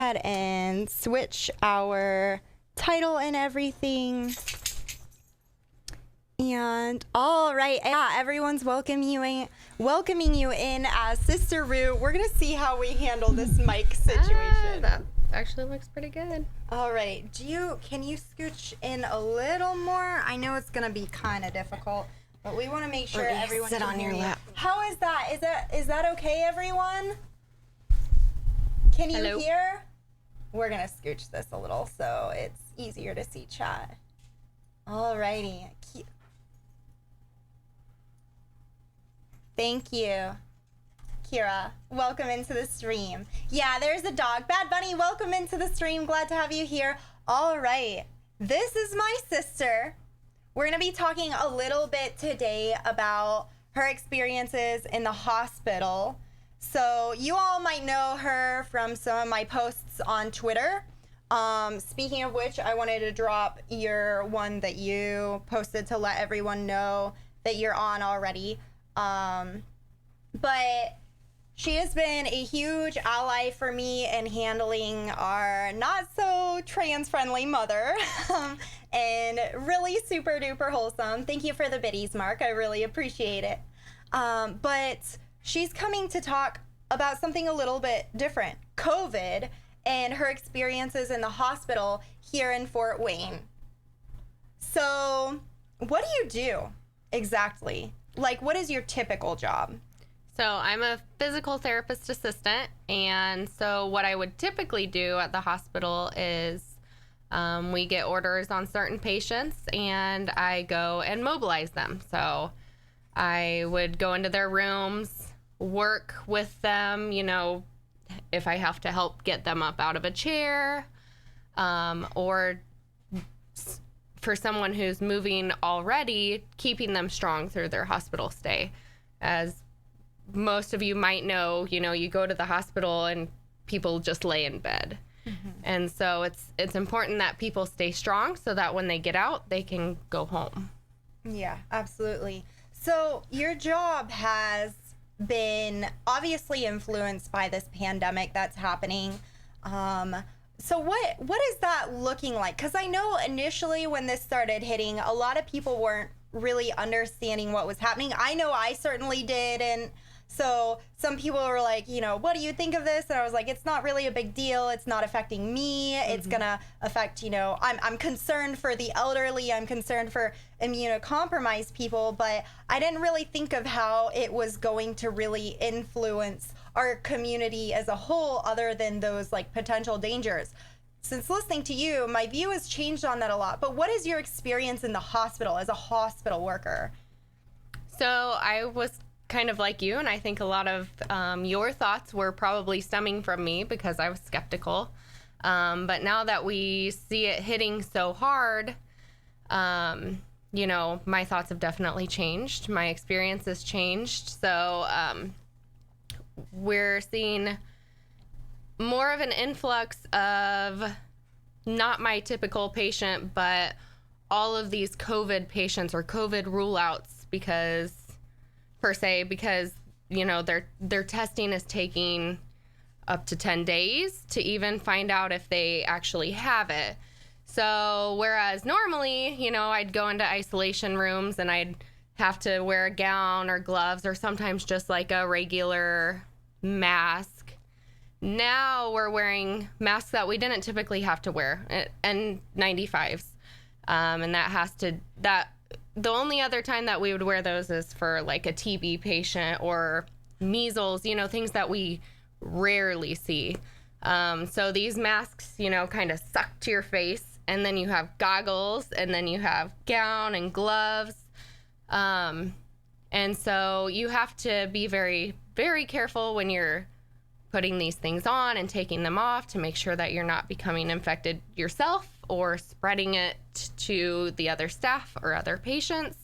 ahead and switch our title and everything. And all right, yeah, everyone's welcoming you in as Sister Rue. We're gonna see how we handle this mic situation. That actually looks pretty good. All right, can you scooch in a little more? I know it's gonna be kind of difficult, but we want to make sure everyone sit on your lap. How is that? Is that okay, everyone? Can you Hello? hear? We're gonna scooch this a little so it's easier to see chat. All righty. Thank you, Kira. Welcome into the stream. Yeah, there's a dog. Bad Bunny, welcome into the stream. Glad to have you here. All right. This is my sister. We're going to be talking a little bit today about her experiences in the hospital. So you all might know her from some of my posts on Twitter. Speaking of which, I wanted to drop your one that you posted to let everyone know that you're on already. But she has been a huge ally for me in handling our not so trans friendly mother and really super duper wholesome. Thank you for the biddies, Mark. I really appreciate it. But she's coming to talk about something a little bit different, COVID and her experiences in the hospital here in Fort Wayne. So what do you do exactly? Like, what is your typical job? So I'm a physical therapist assistant, and so what I would typically do at the hospital is we get orders on certain patients, and I go and mobilize them. So I would go into their rooms, work with them, if I have to help get them up out of a chair, or for someone who's moving already, keeping them strong through their hospital stay. As most of you might know, you go to the hospital and people just lay in bed. Mm-hmm. And so it's important that people stay strong so that when they get out, they can go home. Yeah, absolutely. So your job has been obviously influenced by this pandemic that's happening. So what is that looking like? Because I know initially when this started hitting, a lot of people weren't really understanding what was happening. I know I certainly did. And so some people were like, what do you think of this? And I was like, it's not really a big deal. It's not affecting me. Mm-hmm. It's going to affect, I'm concerned for the elderly. I'm concerned for immunocompromised people. But I didn't really think of how it was going to really influence our community as a whole, other than those like potential dangers. Since listening to you, my view has changed on that a lot. But what is your experience in the hospital as a hospital worker? So I was kind of like you, and I think a lot of your thoughts were probably stemming from me because I was skeptical. But now that we see it hitting so hard, my thoughts have definitely changed. My experience has changed. So we're seeing more of an influx of not my typical patient, but all of these COVID patients or COVID rule-outs because their testing is taking up to 10 days to even find out if they actually have it. So whereas normally, I'd go into isolation rooms and I'd have to wear a gown or gloves or sometimes just like a regular mask. Now we're wearing masks that we didn't typically have to wear, N95s. And the only other time that we would wear those is for like a TB patient or measles, things that we rarely see. So these masks, kind of suck to your face, and then you have goggles, and then you have gown and gloves. And so you have to be very, very careful when you're putting these things on and taking them off to make sure that you're not becoming infected yourself or spreading it to the other staff or other patients.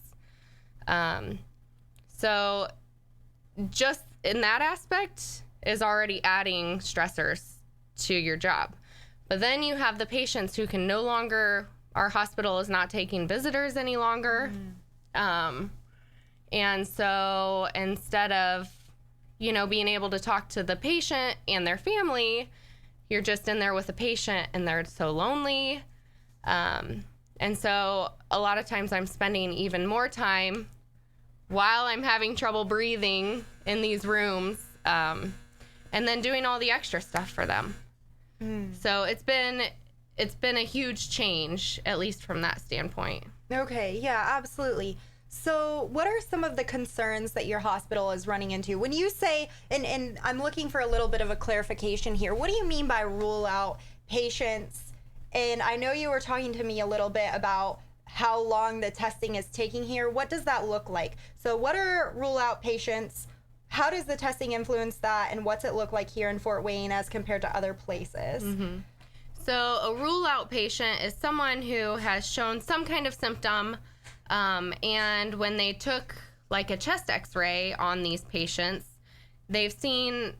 So just in that aspect is already adding stressors to your job. But then you have the patients who can no longer, our hospital is not taking visitors any longer. And so instead of, being able to talk to the patient and their family, you're just in there with a patient and they're so lonely. And so a lot of times I'm spending even more time while I'm having trouble breathing in these rooms, and then doing all the extra stuff for them. So it's been a huge change, at least from that standpoint. Okay, yeah, absolutely. So what are some of the concerns that your hospital is running into? When you say, and I'm looking for a little bit of a clarification here, what do you mean by rule out patients? And I know you were talking to me a little bit about how long the testing is taking here. What does that look like? So what are rule out patients? How does the testing influence that? And what's it look like here in Fort Wayne as compared to other places? So a rule out patient is someone who has shown some kind of symptom, and when they took like a chest x-ray on these patients, they've seen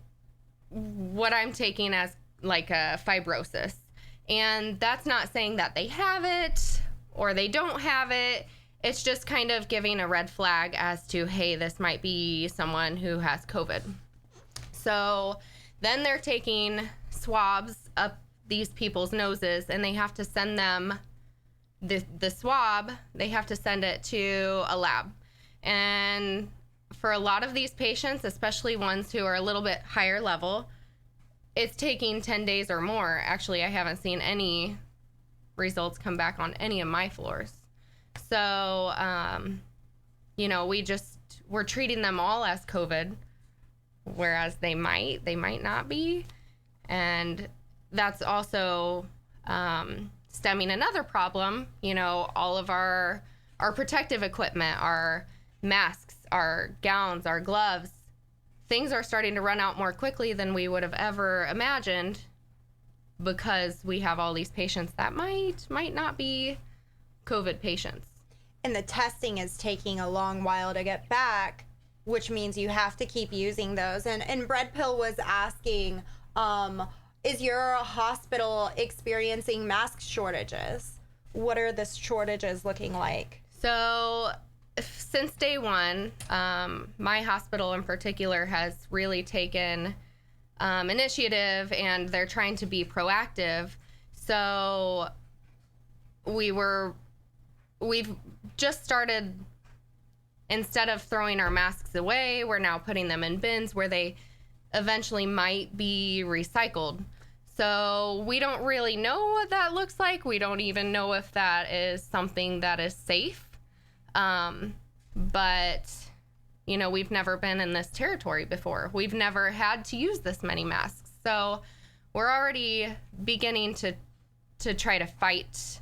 what I'm taking as like a fibrosis. And that's not saying that they have it or they don't have it. It's just kind of giving a red flag as to, hey, this might be someone who has COVID. So then they're taking swabs up these people's noses, and they have to send them the swab, they have to send it to a lab. And for a lot of these patients, especially ones who are a little bit higher level, it's taking 10 days or more. Actually, I haven't seen any results come back on any of my floors. So, we're treating them all as COVID, whereas they might not be. And that's also stemming another problem. All of our protective equipment, our masks, our gowns, our gloves, things are starting to run out more quickly than we would have ever imagined, because we have all these patients that might not be COVID patients. And the testing is taking a long while to get back, which means you have to keep using those. And Bread Pill was asking, is your hospital experiencing mask shortages? What are the shortages looking like? So since day one, my hospital in particular has really taken initiative, and they're trying to be proactive. So we've just started, instead of throwing our masks away, we're now putting them in bins where they eventually might be recycled. So we don't really know what that looks like. We don't even know if that is something that is safe. But we've never been in this territory before. We've never had to use this many masks. So we're already beginning to try to fight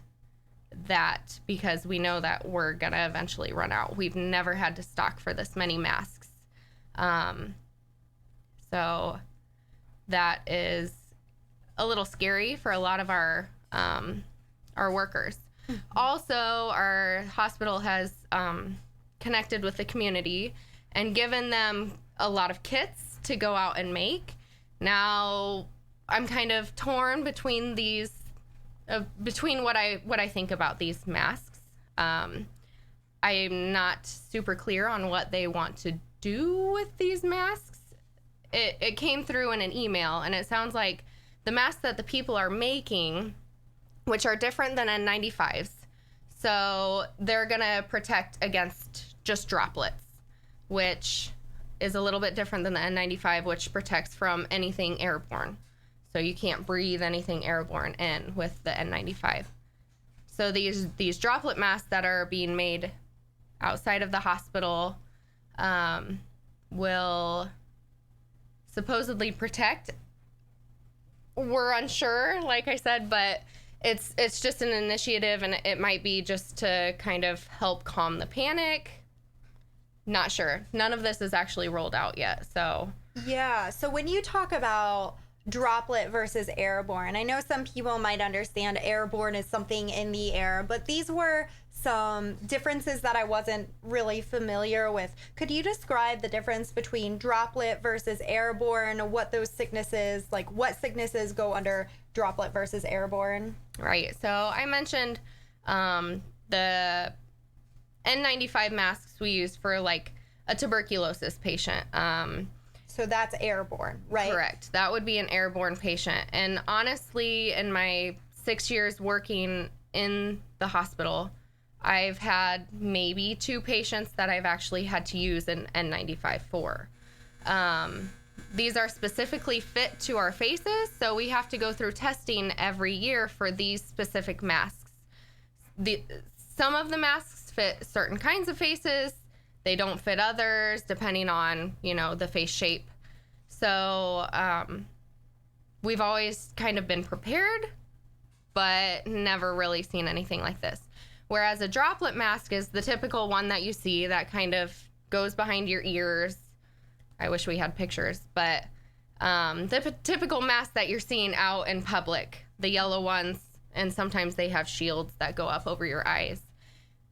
that, because we know that we're going to eventually run out. We've never had to stock for this many masks. So that is a little scary for a lot of our workers. Also, our hospital has connected with the community and given them a lot of kits to go out and make. Now, I'm kind of torn between between what I think about these masks. I'm not super clear on what they want to do with these masks. It came through in an email, and it sounds like the masks that the people are making, which are different than N95s, so they're gonna protect against just droplets, which is a little bit different than the N95, which protects from anything airborne. So you can't breathe anything airborne in with the N95. So these droplet masks that are being made outside of the hospital will supposedly protect. We're unsure, like I said, but it's just an initiative, and it might be just to kind of help calm the panic. Not sure. None of this is actually rolled out yet. So yeah. So when you talk about droplet versus airborne, I know some people might understand airborne is something in the air, but these were some differences that I wasn't really familiar with. Could you describe the difference between droplet versus airborne, what those sicknesses, like what sicknesses go under droplet versus airborne? Right. So I mentioned the N95 masks we use for like a tuberculosis patient. So So that's airborne, right? Correct. That would be an airborne patient. And honestly, in my 6 years working in the hospital, I've had maybe 2 patients that I've actually had to use an N95 for. These are specifically fit to our faces, so we have to go through testing every year for these specific masks. Some of the masks fit certain kinds of faces. They don't fit others, depending on, the face shape. So we've always kind of been prepared, but never really seen anything like this. Whereas a droplet mask is the typical one that you see that kind of goes behind your ears. I wish we had pictures, but the typical mask that you're seeing out in public, the yellow ones, and sometimes they have shields that go up over your eyes.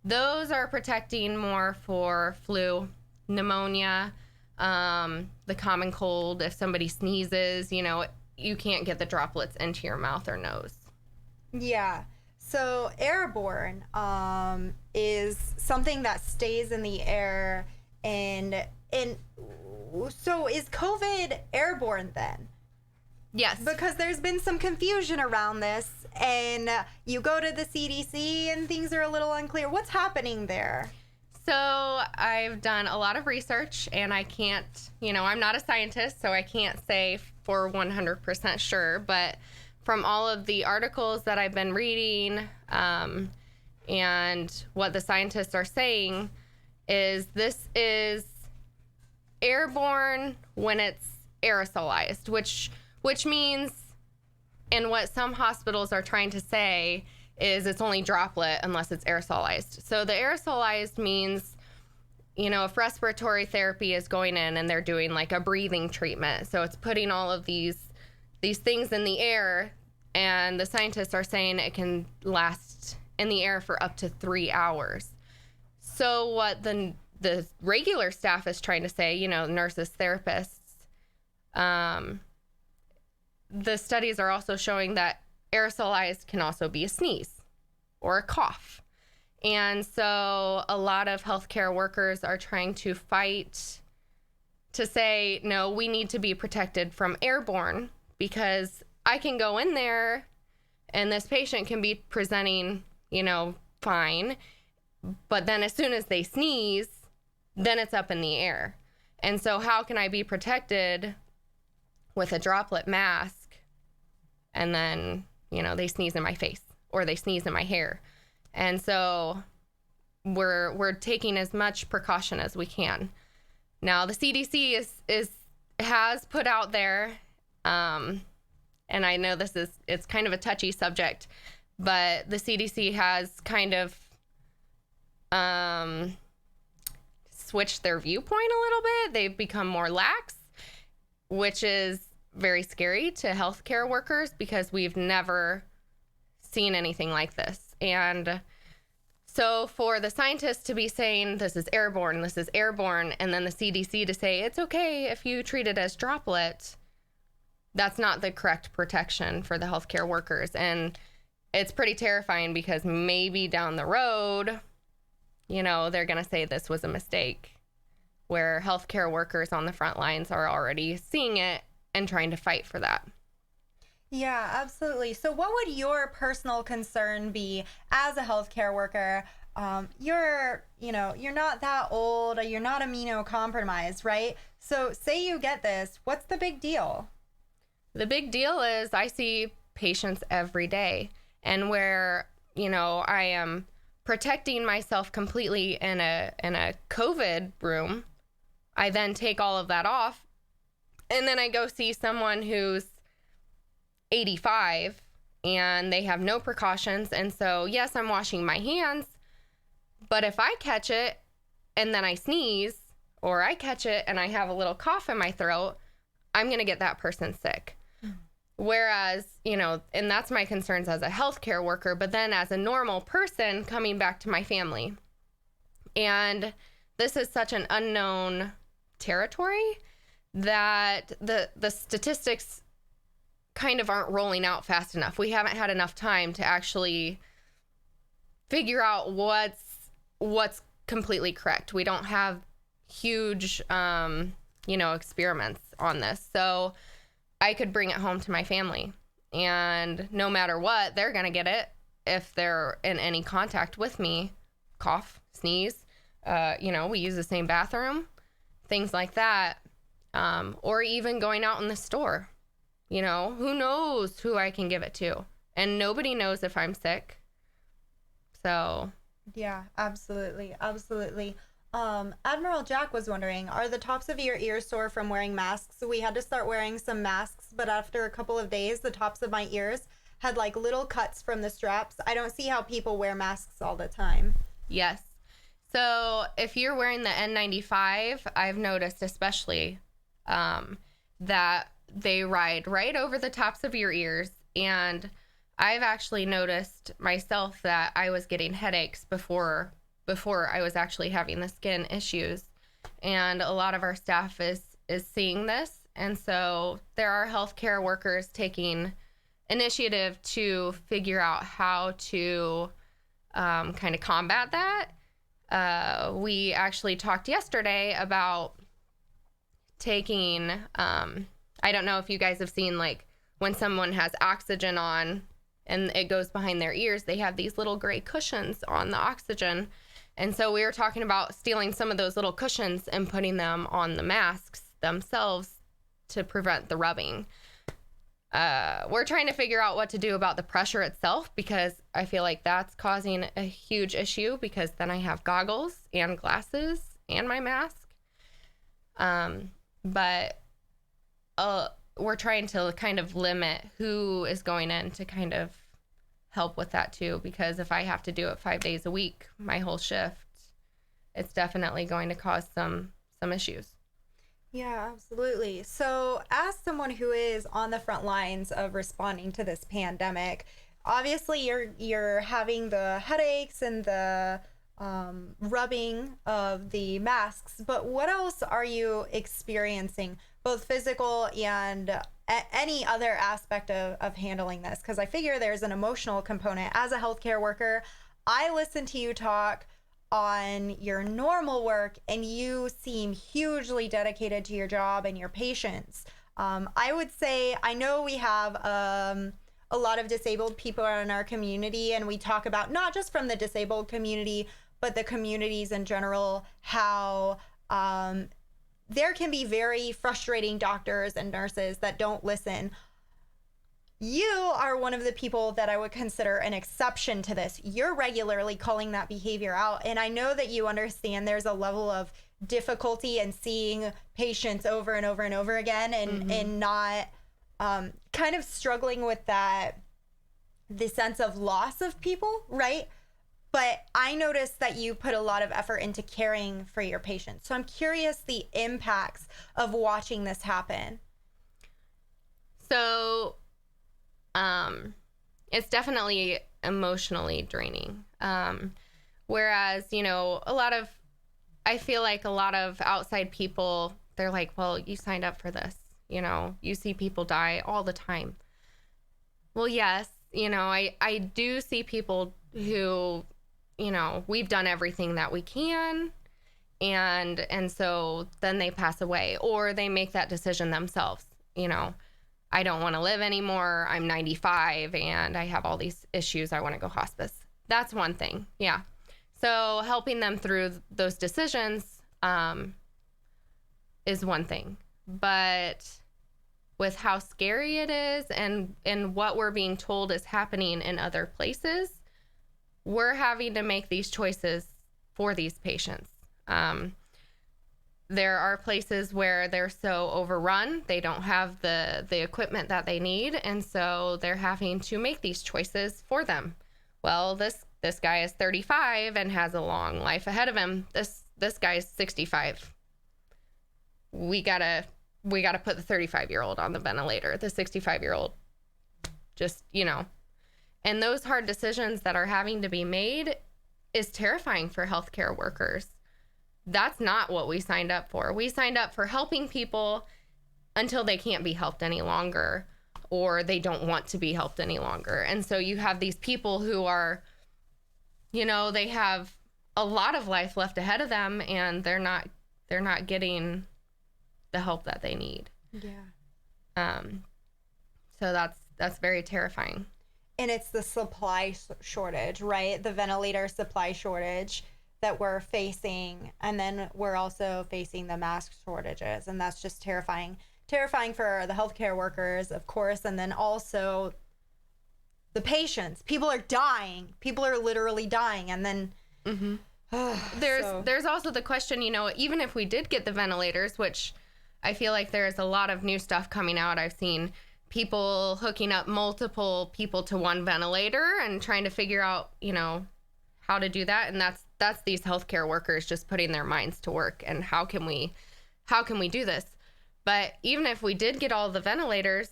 Those are protecting more for flu, pneumonia, the common cold. If somebody sneezes, you can't get the droplets into your mouth or nose. Yeah. So airborne is something that stays in the air, and so is COVID airborne then? Yes. Because there's been some confusion around this, and you go to the CDC and things are a little unclear. What's happening there? So I've done a lot of research, and I can't, I'm not a scientist, so I can't say for 100% sure, but from all of the articles that I've been reading and what the scientists are saying is this is airborne when it's aerosolized, which means, and what some hospitals are trying to say is it's only droplet unless it's aerosolized. So the aerosolized means, if respiratory therapy is going in and they're doing like a breathing treatment, so it's putting all of these things in the air, and the scientists are saying it can last in the air for up to 3 hours. So what the regular staff is trying to say, nurses, therapists, the studies are also showing that aerosolized can also be a sneeze or a cough. And so a lot of healthcare workers are trying to fight to say, no, we need to be protected from airborne, because I can go in there and this patient can be presenting, fine. But then as soon as they sneeze, then it's up in the air. And so how can I be protected with a droplet mask and then, they sneeze in my face or they sneeze in my hair? And so we're taking as much precaution as we can. Now the CDC has put out there, and I know it's kind of a touchy subject, but the CDC has kind of switched their viewpoint a little bit. They've become more lax, which is very scary to healthcare workers because we've never seen anything like this. And so for the scientists to be saying this is airborne, and then the CDC to say it's okay if you treat it as droplet, that's not the correct protection for the healthcare workers. And it's pretty terrifying because maybe down the road, they're going to say this was a mistake, where healthcare workers on the front lines are already seeing it and trying to fight for that. Yeah, absolutely. So what would your personal concern be as a healthcare worker? You're not that old, or you're not immunocompromised, right? So say you get this, what's the big deal? The big deal is I see patients every day, and where, I am protecting myself completely in a COVID room, I then take all of that off, and then I go see someone who's 85 and they have no precautions. And so, yes, I'm washing my hands, but if I catch it and then I sneeze, or I catch it and I have a little cough in my throat, I'm going to get that person sick. Whereas, and that's my concerns as a healthcare worker, but then as a normal person coming back to my family. And this is such an unknown territory that the statistics kind of aren't rolling out fast enough. We haven't had enough time to actually figure out what's completely correct. We don't have huge experiments on this. So I could bring it home to my family, and no matter what, they're going to get it if they're in any contact with me, cough, sneeze, we use the same bathroom, things like that. Or even going out in the store, who knows who I can give it to, and nobody knows if I'm sick. So. Yeah, absolutely. Absolutely. Admiral Jack was wondering, are the tops of your ears sore from wearing masks? We had to start wearing some masks, but after a couple of days, the tops of my ears had like little cuts from the straps. I don't see how people wear masks all the time. Yes. So if you're wearing the N95, I've noticed especially that they ride right over the tops of your ears. And I've actually noticed myself that I was getting headaches before I was actually having the skin issues. And a lot of our staff is seeing this. And so there are healthcare workers taking initiative to figure out how to kind of combat that. We actually talked yesterday about taking, I don't know if you guys have seen, like, when someone has oxygen on and it goes behind their ears, they have these little gray cushions on the oxygen. And so we were talking about stealing some of those little cushions and putting them on the masks themselves to prevent the rubbing. We're trying to figure out what to do about the pressure itself, because I feel like that's causing a huge issue, because then I have goggles and glasses and my mask. But we're trying to kind of limit who is going in to kind of help with that too, because if I have to do it 5 days a week, my whole shift, it's definitely going to cause some issues. Yeah, absolutely. So as someone who is on the front lines of responding to this pandemic, obviously you're having the headaches and the rubbing of the masks, but what else are you experiencing, both physical and any other aspect of handling this? Because I figure there's an emotional component. As a healthcare worker, I listen to you talk on your normal work, and you seem hugely dedicated to your job and your patients. I would say, I know we have a lot of disabled people in our community, and we talk about, not just from the disabled community, but the communities in general, how there can be very frustrating doctors and nurses that don't listen. You are one of the people that I would consider an exception to this. You're regularly calling that behavior out. And I know that you understand there's a level of difficulty in seeing patients over and over and over again, and not kind of struggling with the sense of loss of people, right? But I noticed that you put a lot of effort into caring for your patients. So I'm curious the impacts of watching this happen. So it's definitely emotionally draining. Whereas, I feel like a lot of outside people, they're like, well, you signed up for this, you see people die all the time. Well, yes, I do see people who, we've done everything that we can. And so then they pass away, or they make that decision themselves. I don't want to live anymore. I'm 95 and I have all these issues. I want to go hospice. That's one thing. Yeah. So helping them through those decisions is one thing. But with how scary it is and what we're being told is happening in other places, we're having to make these choices for these patients. There are places where they're so overrun, they don't have the equipment that they need, and so they're having to make these choices for them. Well, this guy is 35 and has a long life ahead of him. This guy's 65. We gotta put the 35-year-old on the ventilator. The 65-year-old, just, And those hard decisions that are having to be made is terrifying for healthcare workers. That's not what we signed up for. We signed up for helping people until they can't be helped any longer, or they don't want to be helped any longer. And so you have these people who are, they have a lot of life left ahead of them, and they're not getting the help that they need. Yeah. So that's very terrifying. And it's the supply shortage, right? The ventilator supply shortage that we're facing. And then we're also facing the mask shortages. And that's just terrifying. Terrifying for the healthcare workers, of course. And then also the patients. People are dying. People are literally dying. And then there's also the question, you know, even if we did get the ventilators, which I feel like there's a lot of new stuff coming out. I've seen people hooking up multiple people to one ventilator and trying to figure out, you know, how to do that. And that's these healthcare workers just putting their minds to work. And how can we do this? But even if we did get all the ventilators,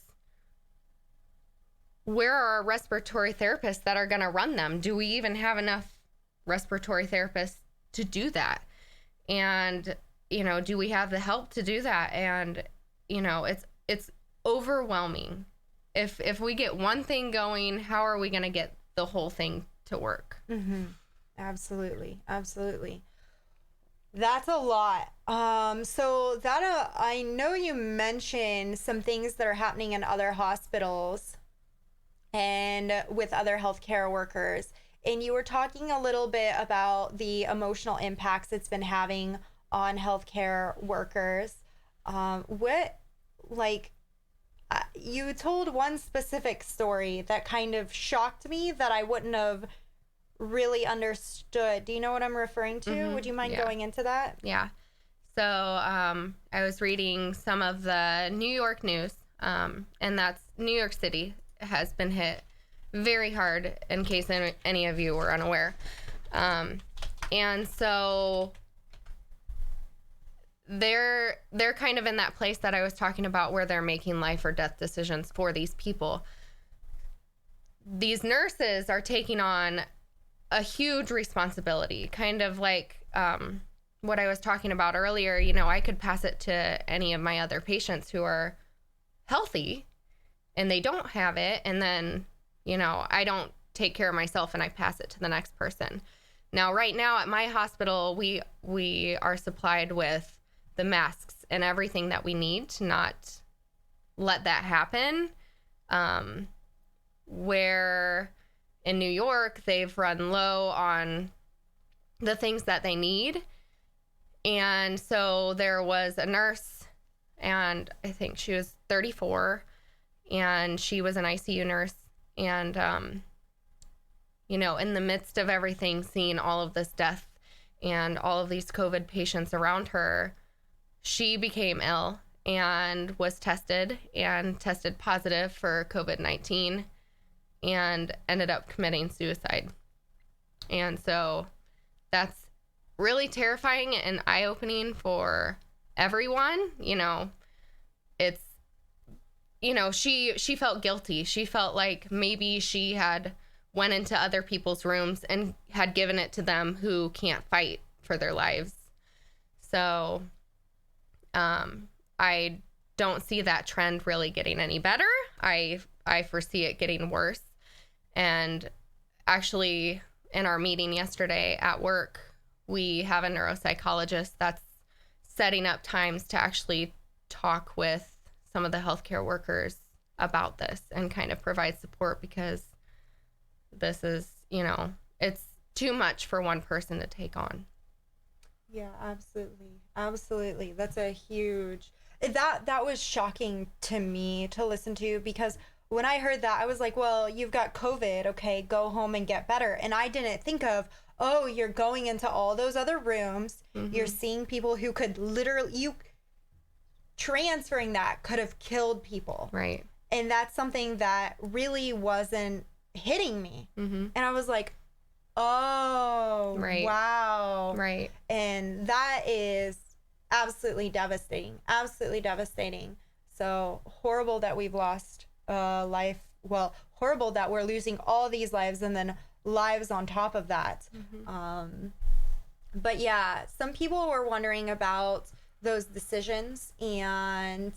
where are our respiratory therapists that are going to run them? Do we even have enough respiratory therapists to do that? And, you know, do we have the help to do that? And, you know, it's overwhelming. If we get one thing going, how are we going to get the whole thing to work? Mm-hmm. Absolutely. Absolutely. That's a lot. So that I know you mentioned some things that are happening in other hospitals and with other healthcare workers. And you were talking a little bit about the emotional impacts it's been having on healthcare workers. You told one specific story that kind of shocked me that I wouldn't have really understood. Do you know what I'm referring to? Mm-hmm. Would you mind Yeah. going into that? Yeah. So I was reading some of the New York news, and that's New York City has been hit very hard, in case any of you were unaware. And so they're kind of in that place that I was talking about where they're making life or death decisions for these people. These nurses are taking on a huge responsibility, kind of like what I was talking about earlier. You know, I could pass it to any of my other patients who are healthy and they don't have it, and then, you know, I don't take care of myself and I pass it to the next person. Now, right now at my hospital, we are supplied with the masks and everything that we need to not let that happen. Where in New York, they've run low on the things that they need. And so there was a nurse, and I think she was 34, and she was an ICU nurse. And, you know, in the midst of everything, seeing all of this death and all of these COVID patients around her, she became ill and was tested positive for COVID-19 and ended up committing suicide. And so that's really terrifying and eye-opening for everyone. You know, it's, you know, she felt guilty. She felt like maybe she had went into other people's rooms and had given it to them who can't fight for their lives. So I don't see that trend really getting any better. I foresee it getting worse. And actually, in our meeting yesterday at work, we have a neuropsychologist that's setting up times to actually talk with some of the healthcare workers about this and kind of provide support, because this is, you know, it's too much for one person to take on. Yeah, absolutely. Absolutely. That's a huge, that was shocking to me to listen to, because when I heard that, I was like, well, you've got COVID, okay, go home and get better. And I didn't think of, oh, you're going into all those other rooms. Mm-hmm. You're seeing people who could literally, transferring that could have killed people. Right. And that's something that really wasn't hitting me. Mm-hmm. And I was like, oh, right. Wow. Right. And that is absolutely devastating. Absolutely devastating. So horrible that we've lost life. Well, horrible that we're losing all these lives and then lives on top of that. Mm-hmm. But yeah, some people were wondering about those decisions and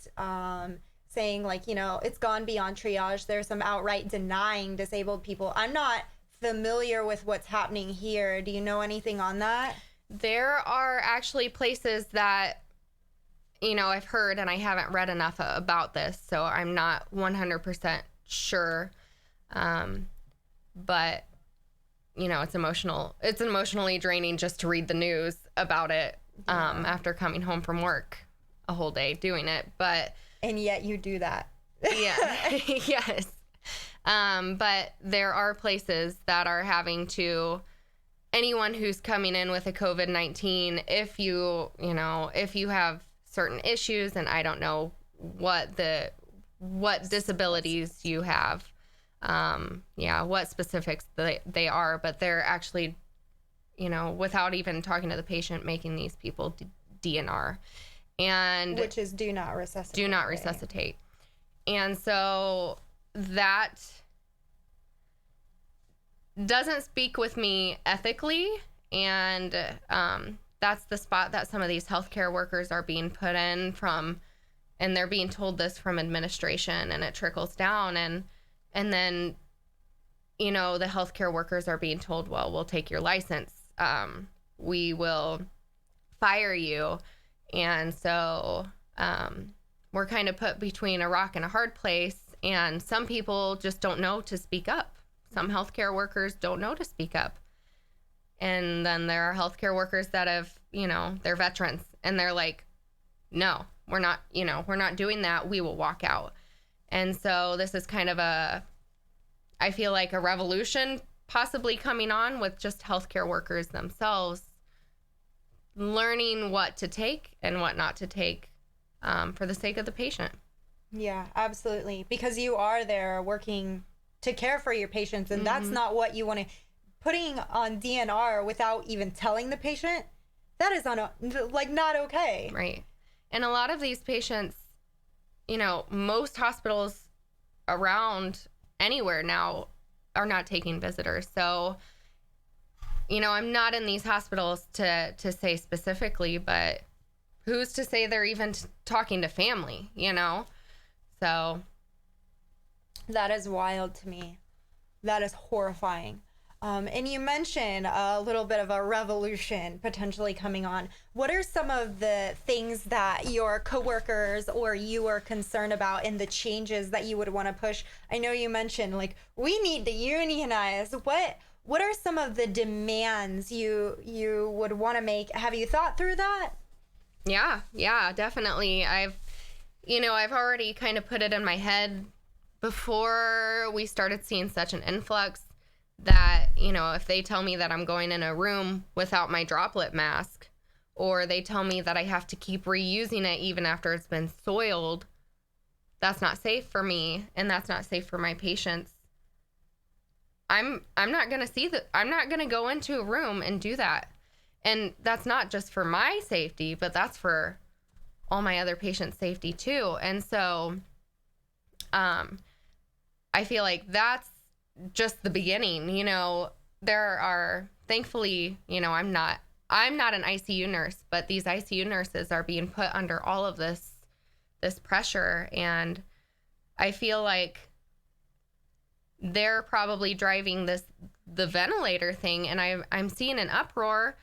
saying, like, you know, it's gone beyond triage. There's some outright denying disabled people. I'm not familiar with what's happening here. Do you know anything on that? There are actually places that I've heard, and I haven't read enough about this, so I'm not 100% sure. But, it's emotionally draining just to read the news about it after coming home from work a whole day doing it. And yet you do that. Yeah. Yes. But there are places that are having to, anyone who's coming in with a COVID-19, if you have certain issues, and I don't know what disabilities you have, what specifics they are, but they're actually, without even talking to the patient, making these people DNR. And which is do not resuscitate. Do not resuscitate. And so that doesn't speak with me ethically, and that's the spot that some of these healthcare workers are being put in from, and they're being told this from administration, and it trickles down, and then the healthcare workers are being told, well, we'll take your license, we will fire you. And so we're kind of put between a rock and a hard place, and some people just don't know to speak up. Some healthcare workers don't know to speak up. And then there are healthcare workers that have, they're veterans, and they're like, no, we're not doing that. We will walk out. And so this is kind of I feel like a revolution possibly coming on with just healthcare workers themselves learning what to take and what not to take for the sake of the patient. Yeah, absolutely. Because you are there working to care for your patients, and that's not what you want to. Putting on DNR without even telling the patient, that is not okay. Right. And a lot of these patients, most hospitals around anywhere now are not taking visitors. So, I'm not in these hospitals to say specifically, but who's to say they're even talking to family, So. That is wild to me. That is horrifying. And you mentioned a little bit of a revolution potentially coming on. What are some of the things that your coworkers or you are concerned about and the changes that you would want to push? I know you mentioned, we need to unionize. What are some of the demands you would want to make? Have you thought through that? Yeah, definitely. I've already kind of put it in my head before we started seeing such an influx that, if they tell me that I'm going in a room without my droplet mask, or they tell me that I have to keep reusing it even after it's been soiled, that's not safe for me, and that's not safe for my patients. I'm not going to go into a room and do that. And that's not just for my safety, but that's for all my other patients' safety too. And so I feel like that's just the beginning. There are, thankfully, I'm not an ICU nurse, but these ICU nurses are being put under all of this pressure, and I feel like they're probably driving the ventilator thing, and I'm seeing an uproar.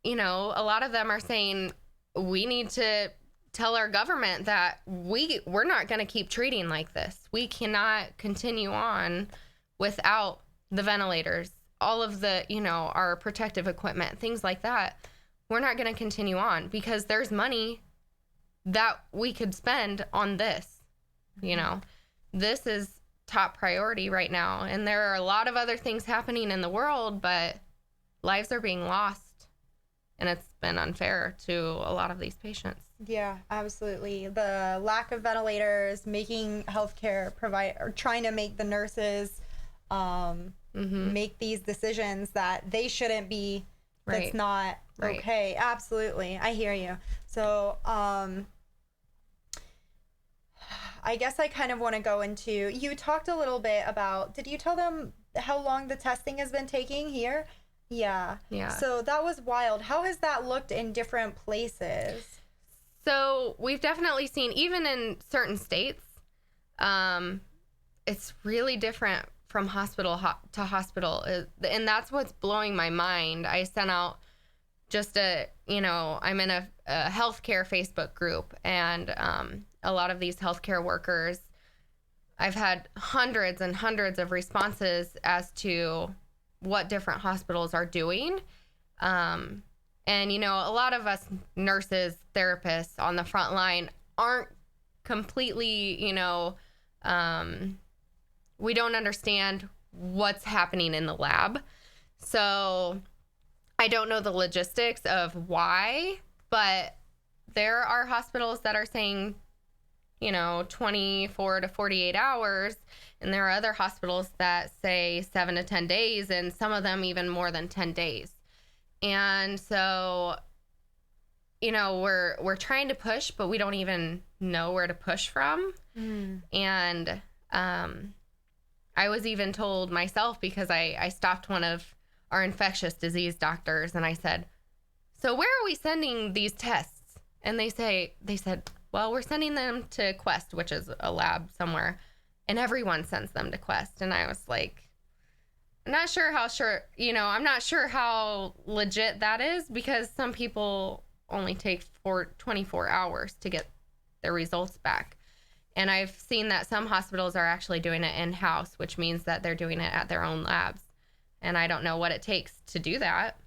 A lot of them are saying we need to tell our government that we're not going to keep treating like this. We cannot continue on without the ventilators, all of the, our protective equipment, things like that. We're not going to continue on because there's money that we could spend on this. This is top priority right now. And there are a lot of other things happening in the world, but lives are being lost. And it's been unfair to a lot of these patients. Yeah, absolutely. The lack of ventilators, making healthcare trying to make the nurses make these decisions that they shouldn't be. Right. That's not okay. Right. Absolutely. I hear you. So, I guess I kind of want to go into, you talked a little bit about, did you tell them how long the testing has been taking here? Yeah. So that was wild. How has that looked in different places? So we've definitely seen, even in certain states, it's really different from hospital to hospital. And that's what's blowing my mind. I sent out just I'm in a healthcare Facebook group, and a lot of these healthcare workers, I've had hundreds and hundreds of responses as to what different hospitals are doing. And, you know, a lot of us nurses, therapists on the front line aren't completely, you know, we don't understand what's happening in the lab. So I don't know the logistics of why, but there are hospitals that are saying, you know, 24 to 48 hours. And there are other hospitals that say 7 to 10 days, and some of them even more than 10 days. And so, you know, we're trying to push, but we don't even know where to push from. And I was even told myself, because I stopped one of our infectious disease doctors, and I said, so where are we sending these tests? And they said, well, we're sending them to Quest, which is a lab somewhere, and everyone sends them to Quest. And I was like, I'm not sure how legit that is, because some people only take 24 hours to get their results back. And I've seen that some hospitals are actually doing it in-house, which means that they're doing it at their own labs. And I don't know what it takes to do that.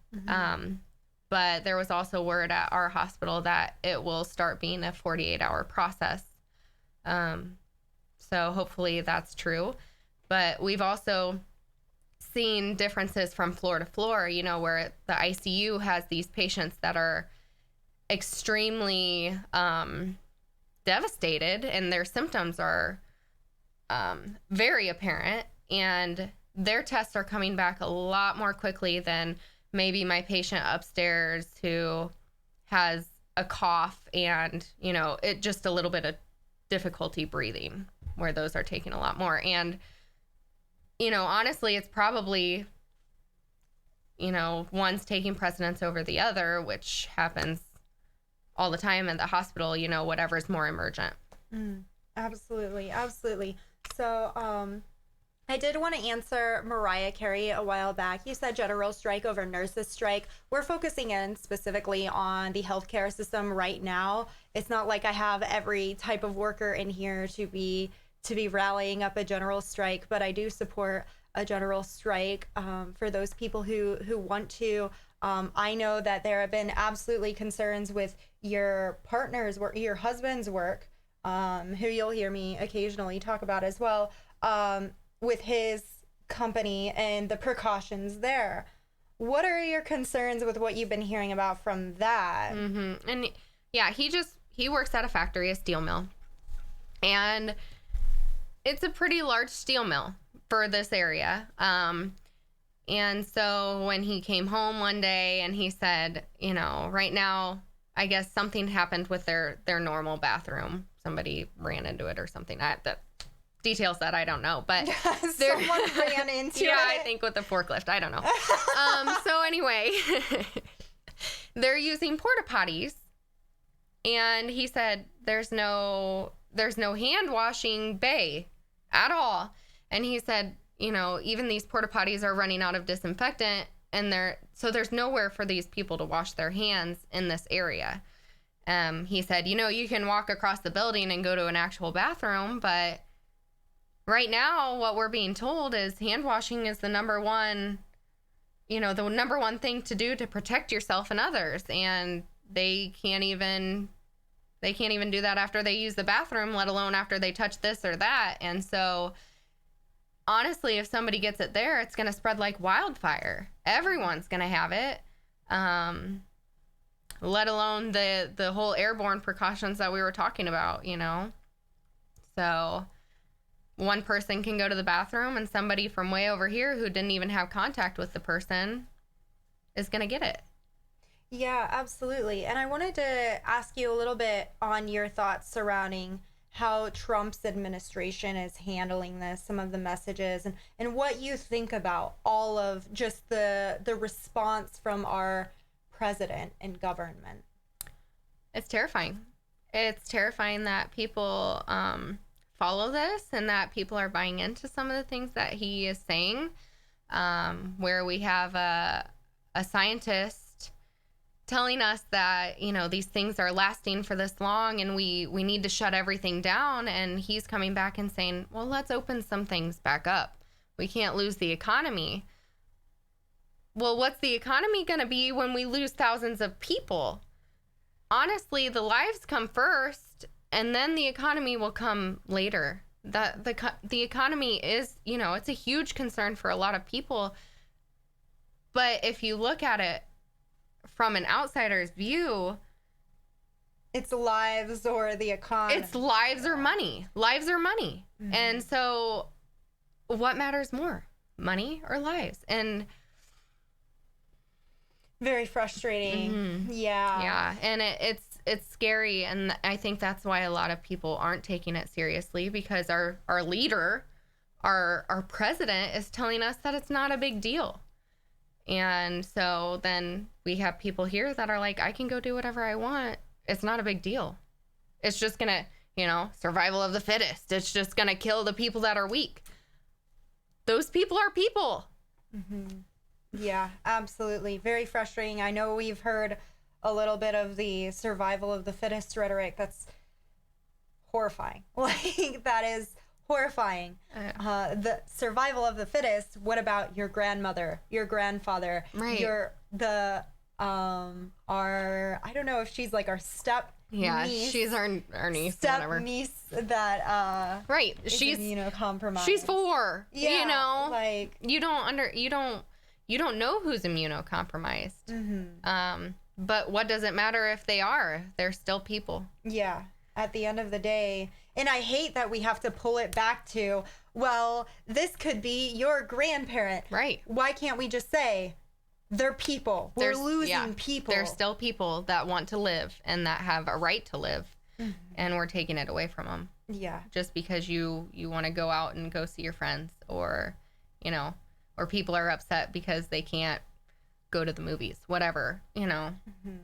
But there was also word at our hospital that it will start being a 48-hour process. So hopefully that's true. But we've also seen differences from floor to floor, you know, where the ICU has these patients that are extremely devastated, and their symptoms are very apparent, and their tests are coming back a lot more quickly than maybe my patient upstairs who has a cough and, you know, it just a little bit of difficulty breathing, where those are taking a lot more. And, you know, honestly, it's probably, you know, one's taking precedence over the other, which happens all the time at the hospital, you know, whatever's more emergent. Absolutely. So, I did want to answer Mariah Carey a while back. You said general strike over nurses strike. We're focusing in specifically on the healthcare system right now. It's not like I have every type of worker in here to be rallying up a general strike, but I do support a general strike for those people who want to. I know that there have been absolutely concerns with your partner's work, your husband's work, who you'll hear me occasionally talk about as well, with his company and the precautions there. What are your concerns with what you've been hearing about from that? And yeah, he works at a factory, a steel mill, and it's a pretty large steel mill for this area. And so when he came home one day and he said, you know, right now, I guess something happened with their normal bathroom. Somebody ran into it or something. The details that I don't know, but someone ran into it. Yeah, I think with the forklift. I don't know. So anyway, they're using porta potties, and he said there's no hand washing bay at all. And he said, you know, even these porta potties are running out of disinfectant, and there's nowhere for these people to wash their hands in this area. He said, you know, you can walk across the building and go to an actual bathroom, but right now what we're being told is hand washing is the number one thing to do to protect yourself and others. And they can't even do that after they use the bathroom, let alone after they touch this or that. And so honestly, if somebody gets it there, it's going to spread like wildfire. Everyone's going to have it. Let alone the whole airborne precautions that we were talking about, you know? So one person can go to the bathroom, and somebody from way over here who didn't even have contact with the person is going to get it. Yeah, absolutely. And I wanted to ask you a little bit on your thoughts surrounding how Trump's administration is handling this, some of the messages, and what you think about all of just the response from our president and government. It's terrifying. It's terrifying that people follow this, and that people are buying into some of the things that he is saying, where we have a scientist telling us that, these things are lasting for this long and we need to shut everything down. And he's coming back and saying, well, let's open some things back up. We can't lose the economy. Well, what's the economy going to be when we lose thousands of people? Honestly, the lives come first and then the economy will come later. The economy is, it's a huge concern for a lot of people. But if you look at it from an outsider's view, it's lives or the economy. It's lives or money. Lives or money. Mm-hmm. And so what matters more, money or lives? And very frustrating. Mm-hmm. Yeah. And it's scary. And I think that's why a lot of people aren't taking it seriously, because our leader, our president is telling us that it's not a big deal. And so then we have people here that are like, I can go do whatever I want. It's not a big deal. It's just going to, survival of the fittest. It's just going to kill the people that are weak. Those people are people. Mm-hmm. Yeah, absolutely. Very frustrating. I know we've heard a little bit of the survival of the fittest rhetoric. That's horrifying. Like, that is horrifying. The survival of the fittest. What about your grandmother, your grandfather, right? I don't know if she's like our step niece. She's our niece, step whatever. Niece that right. She's immunocompromised. She's 4. Yeah, like you don't know who's immunocompromised. Mm-hmm. But what does it matter if they are? They're still people. Yeah. At the end of the day. And I hate that we have to pull it back to, well, this could be your grandparent. Right. Why can't we just say they're people? We're losing people. They're still people that want to live and that have a right to live. Mm-hmm. And we're taking it away from them. Yeah. Just because you want to go out and go see your friends, or, or people are upset because they can't go to the movies, whatever, Mm-hmm.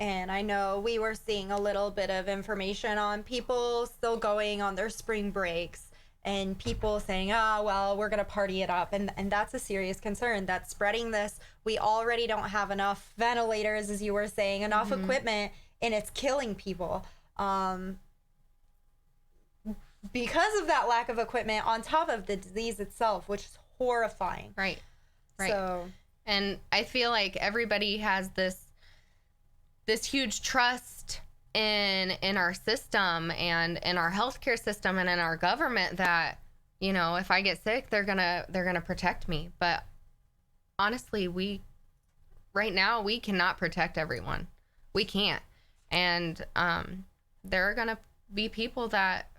And I know we were seeing a little bit of information on people still going on their spring breaks and people saying, well, we're going to party it up. And that's a serious concern. That's spreading this. We already don't have enough ventilators, as you were saying, enough Mm-hmm. equipment, and it's killing people. Because of that lack of equipment on top of the disease itself, which is horrifying. Right. So, and I feel like everybody has this huge trust in our system and in our healthcare system and in our government that, if I get sick, they're gonna protect me. But honestly, right now we cannot protect everyone. We can't. And there are gonna be people that,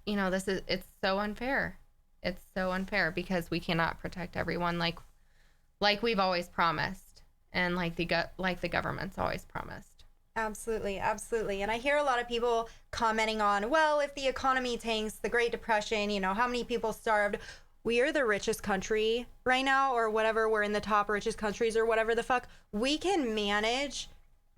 it's so unfair. It's so unfair because we cannot protect everyone like we've always promised. And like the government's always promised. Absolutely. And I hear a lot of people commenting on, well, if the economy tanks, the Great Depression, how many people starved? We are the richest country right now, or whatever. We're in the top richest countries or whatever the fuck. We can manage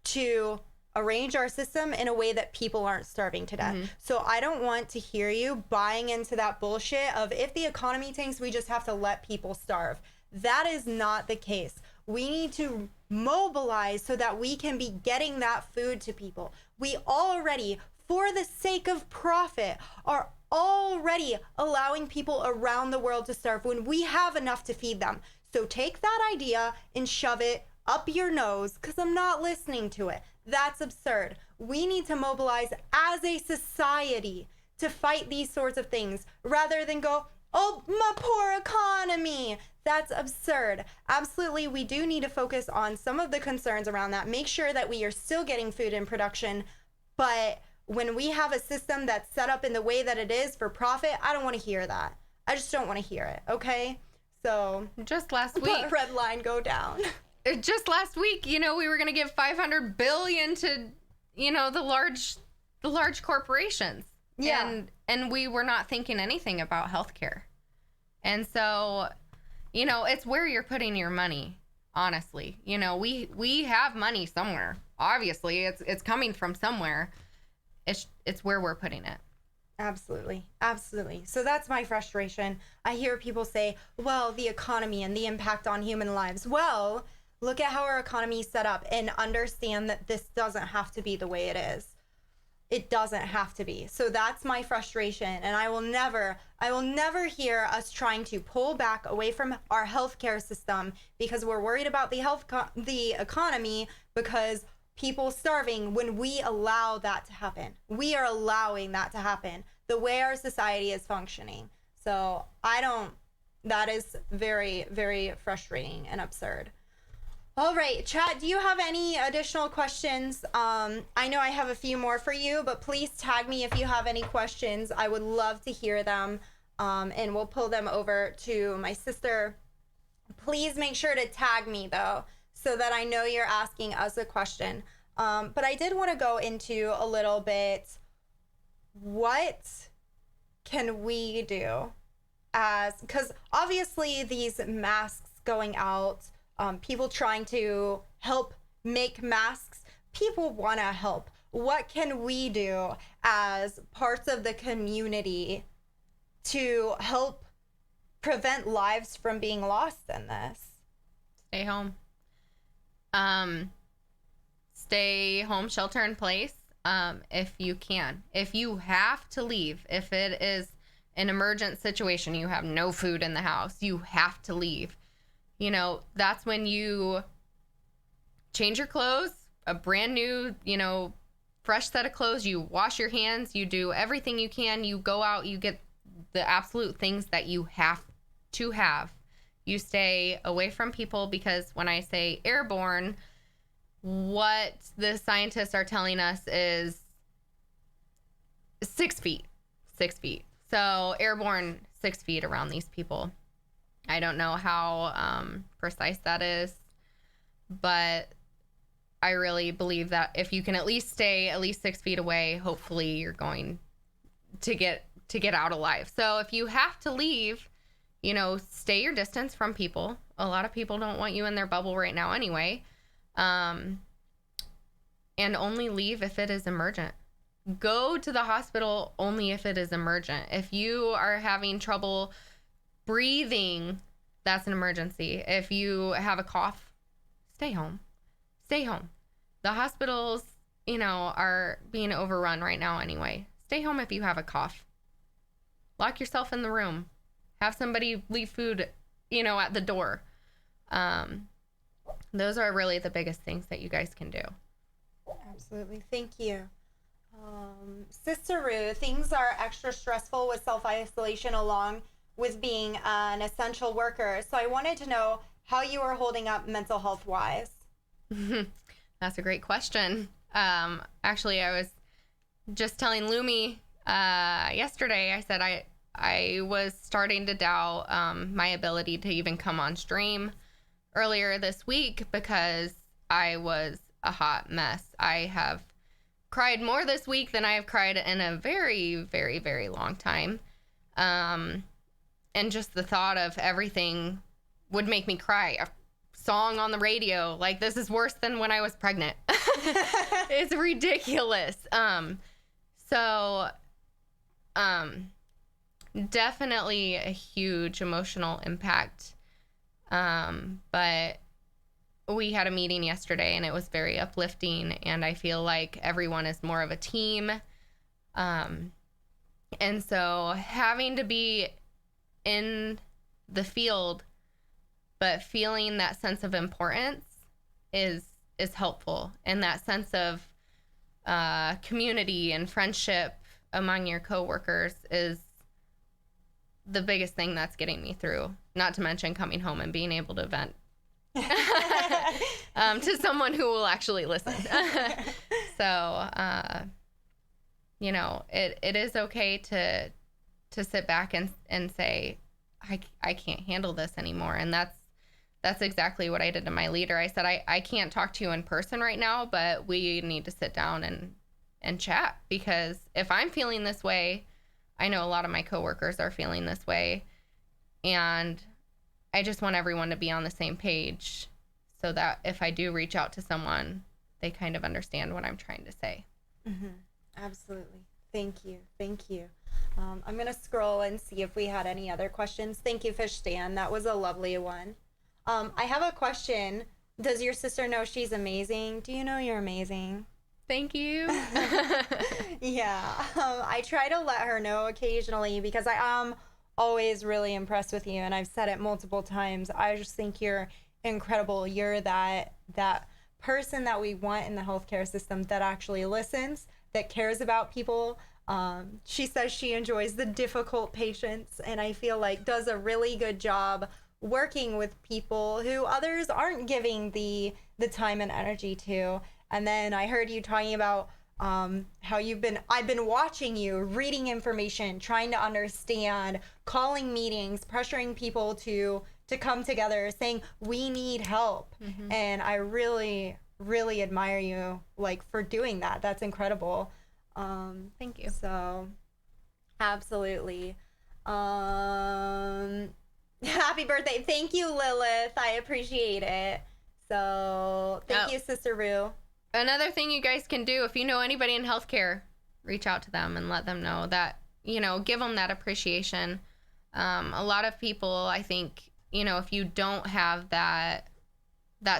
to arrange our system in a way that people aren't starving to death. Mm-hmm. So I don't want to hear you buying into that bullshit of, if the economy tanks, we just have to let people starve. That is not the case. We need to mobilize so that we can be getting that food to people. We already, for the sake of profit, are already allowing people around the world to starve when we have enough to feed them. So take that idea and shove it up your nose, because I'm not listening to it. That's absurd. We need to mobilize as a society to fight these sorts of things rather than go, oh, my poor economy. That's absurd. Absolutely, we do need to focus on some of the concerns around that. Make sure that we are still getting food in production. But when we have a system that's set up in the way that it is for profit, I don't want to hear that. I just don't want to hear it, okay? So just last week, let red line go down. Just last week, we were going to give $500 billion to, the large corporations. Yeah. And we were not thinking anything about healthcare. And so, it's where you're putting your money, honestly. We have money somewhere. Obviously, it's coming from somewhere. It's where we're putting it. Absolutely. So that's my frustration. I hear people say, well, the economy and the impact on human lives. Well, Look at how our economy is set up and understand that this doesn't have to be the way it is. It doesn't have to be. So that's my frustration. And I will never hear us trying to pull back away from our healthcare system because we're worried about the economy, because people starving, when we allow that to happen. We are allowing that to happen the way our society is functioning. So that is very, very frustrating and absurd. All right, chat, do you have any additional questions? I know I have a few more for you, but please tag me if you have any questions. I would love to hear them, and we'll pull them over to my sister. Please make sure to tag me, though, so that I know you're asking us a question. But I did want to go into a little bit, what can we do because obviously these masks going out, people trying to help make masks, people want to help. What can we do as parts of the community to help prevent lives from being lost in this? Stay home. Stay home, shelter in place, if you can. If you have to leave, if it is an emergent situation, you have no food in the house, you have to leave. You know, that's when you change your clothes, a brand new, fresh set of clothes, you wash your hands, you do everything you can, you go out, you get the absolute things that you have to have. You stay away from people, because when I say airborne, what the scientists are telling us is 6 feet. 6 feet. So airborne, 6 feet around these people. I don't know how precise that is, but I really believe that if you can at least stay at least 6 feet away, hopefully you're going to get out alive. So if you have to leave, stay your distance from people. A lot of people don't want you in their bubble right now anyway. And only leave if it is emergent. Go to the hospital only if it is emergent. If you are having trouble breathing, that's an emergency. If you have a cough, stay home. Stay home. The hospitals, are being overrun right now anyway. Stay home if you have a cough. Lock yourself in the room. Have somebody leave food, at the door. Those are really the biggest things that you guys can do. Absolutely. Thank you. Sister Rue, things are extra stressful with self-isolation along with being an essential worker. So I wanted to know how you are holding up mental health wise. That's a great question. Actually, I was just telling Lumi yesterday, I said I was starting to doubt my ability to even come on stream earlier this week because I was a hot mess. I have cried more this week than I have cried in a very, very, very long time. And just the thought of everything would make me cry. A song on the radio, like, this is worse than when I was pregnant. It's ridiculous. Definitely a huge emotional impact. But we had a meeting yesterday and it was very uplifting, and I feel like everyone is more of a team. And so having to be in the field, but feeling that sense of importance is helpful. And that sense of community and friendship among your coworkers is the biggest thing that's getting me through. Not to mention coming home and being able to vent to someone who will actually listen. So, it is okay to sit back and say, I can't handle this anymore. And that's exactly what I did to my leader. I said, I can't talk to you in person right now, but we need to sit down and chat, because if I'm feeling this way, I know a lot of my coworkers are feeling this way. And I just want everyone to be on the same page so that if I do reach out to someone, they kind of understand what I'm trying to say. Mm-hmm. Absolutely. Thank you. Thank you. I'm going to scroll and see if we had any other questions. Thank you, Fish Stan. That was a lovely one. I have a question Does your sister know she's amazing? Do you know you're amazing? Thank you. Yeah, I try to let her know occasionally because I am always really impressed with you, and I've said it multiple times. I just think you're incredible. You're that person that we want in the healthcare system that actually listens, that cares about people. She says she enjoys the difficult patients, and I feel like does a really good job working with people who others aren't giving the time and energy to. And then I heard you talking about how I've been watching you, reading information, trying to understand, calling meetings, pressuring people to come together, saying we need help. Mm-hmm. And I really, really admire you, like, for doing that. That's incredible. Thank you. So, absolutely. Happy birthday. Thank you, Lilith. I appreciate it. So, thank you, Sister Rue. Another thing you guys can do, if you know anybody in healthcare, reach out to them and let them know that, give them that appreciation. A lot of people, I think, if you don't have that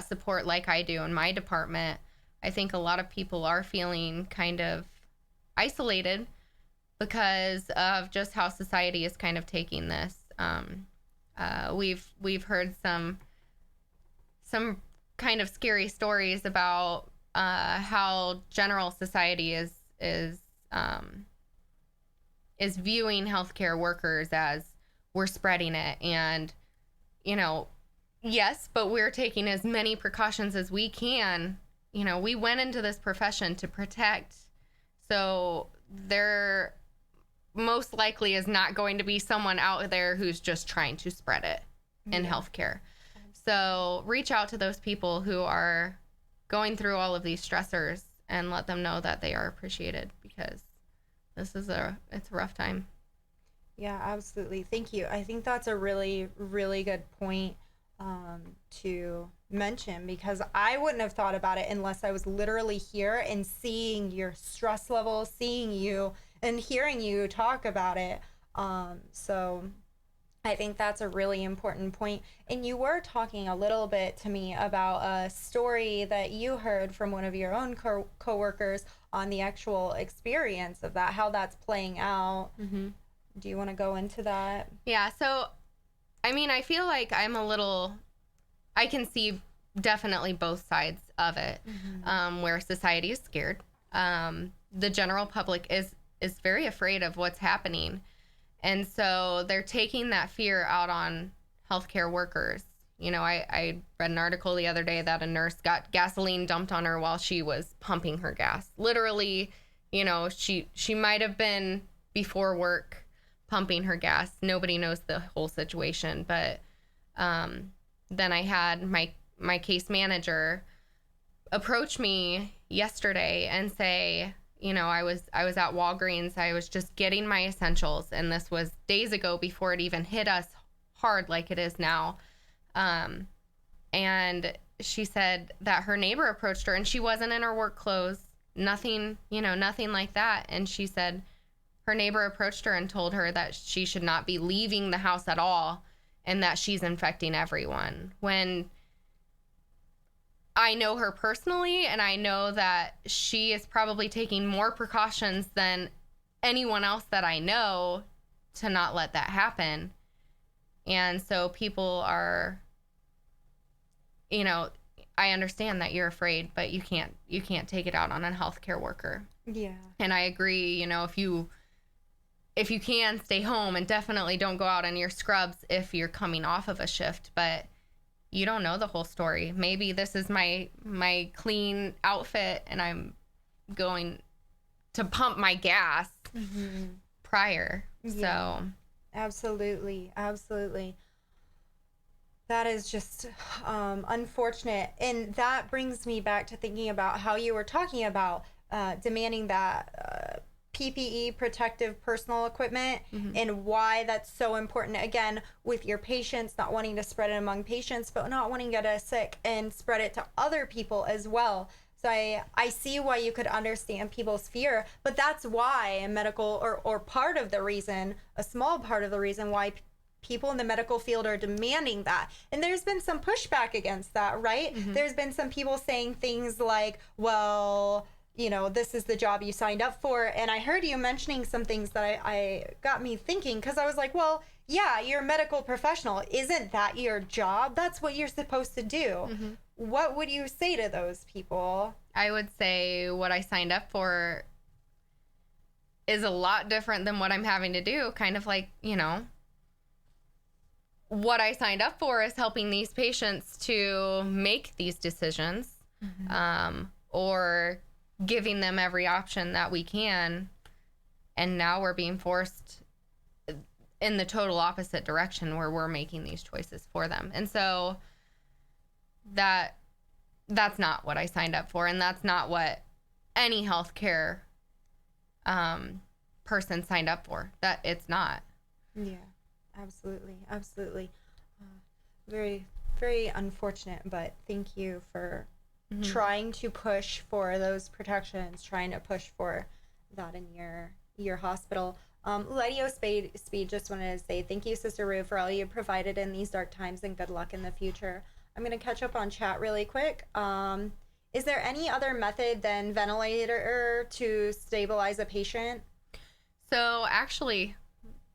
support like I do in my department, I think a lot of people are feeling kind of isolated because of just how society is kind of taking this. We've heard some kind of scary stories about how general society is viewing healthcare workers as we're spreading it, and yes, but we're taking as many precautions as we can. We went into this profession to protect, so there most likely is not going to be someone out there who's just trying to spread it in healthcare. So reach out to those people who are going through all of these stressors and let them know that they are appreciated, because it's a rough time. Yeah, absolutely. Thank you. I think that's a really, really good point to mention, because I wouldn't have thought about it unless I was literally here and seeing your stress level, seeing you and hearing you talk about it. So I think that's a really important point. And you were talking a little bit to me about a story that you heard from one of your own coworkers on the actual experience of that, how that's playing out. Mm-hmm. Do you want to go into that? Yeah. So, I feel like I can see definitely both sides of it, mm-hmm. Where society is scared. The general public is very afraid of what's happening. And so they're taking that fear out on healthcare workers. I read an article the other day that a nurse got gasoline dumped on her while she was pumping her gas. Literally, she might have been before work pumping her gas. Nobody knows the whole situation. But then I had my case manager approach me yesterday and say, I was at Walgreens. I was just getting my essentials, and this was days ago before it even hit us hard like it is now. And she said that her neighbor approached her, and she wasn't in her work clothes, nothing like that. And she said her neighbor approached her and told her that she should not be leaving the house at all, and that she's infecting everyone. When I know her personally, and I know that she is probably taking more precautions than anyone else that I know to not let that happen. And so people are, I understand that you're afraid, but you can't take it out on a healthcare worker. Yeah. And I agree, if you can, stay home, and definitely don't go out in your scrubs if you're coming off of a shift, but you don't know the whole story. Maybe this is my clean outfit, and I'm going to pump my gas mm-hmm. prior. Yeah. So absolutely. That is just unfortunate. And that brings me back to thinking about how you were talking about demanding that PPE, protective personal equipment, mm-hmm. and why that's so important, again, with your patients, not wanting to spread it among patients, but not wanting to get sick and spread it to other people as well. So I see why you could understand people's fear, but that's why a medical or part of the reason, a small part of the reason why people in the medical field are demanding that. And there's been some pushback against that, right? Mm-hmm. There's been some people saying things like, well, you know, this is the job you signed up for. And I heard you mentioning some things that I got me thinking, because I was like, well, yeah, you're a medical professional. Isn't that your job? That's what you're supposed to do. Mm-hmm. What would you say to those people? I would say what I signed up for is a lot different than what I'm having to do. Kind of like, you know, what I signed up for is helping these patients to make these decisions, or giving them every option that we can. And now we're being forced in the total opposite direction, where we're making these choices for them. And so that's not what I signed up for. And that's not what any healthcare person signed up for. That it's not. Yeah, absolutely. Absolutely. Very, very unfortunate, but thank you for trying to push for those protections, trying to push for that in your hospital. Letio Speed just wanted to say thank you, Sister Rue, for all you provided in these dark times, and good luck in the future. I'm going to catch up on chat really quick. Is there any other method than ventilator to stabilize a patient? So actually,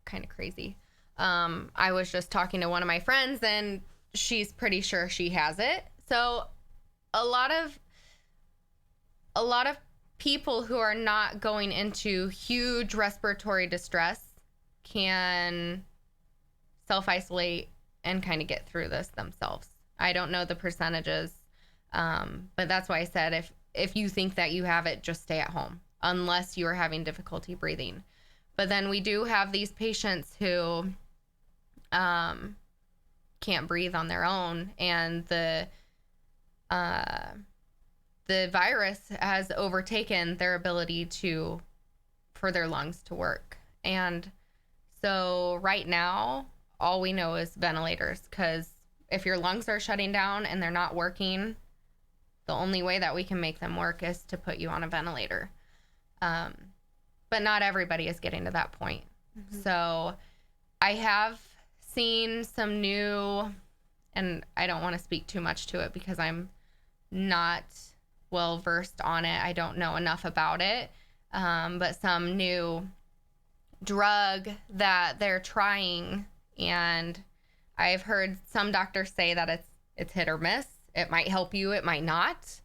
kind of crazy. I was just talking to one of my friends, and she's pretty sure she has it. So a lot of people who are not going into huge respiratory distress can self-isolate and kind of get through this themselves. I don't know the percentages, but that's why I said if you think that you have it, just stay at home unless you are having difficulty breathing. But then we do have these patients who can't breathe on their own, and the virus has overtaken their ability for their lungs to work. And so right now, all we know is ventilators, because if your lungs are shutting down and they're not working, the only way that we can make them work is to put you on a ventilator. But not everybody is getting to that point. Mm-hmm. So I have seen some new, and I don't want to speak too much to it because I'm not well versed on it. I don't know enough about it. But some new drug that they're trying, and I've heard some doctors say that it's hit or miss. It might help you, it might not.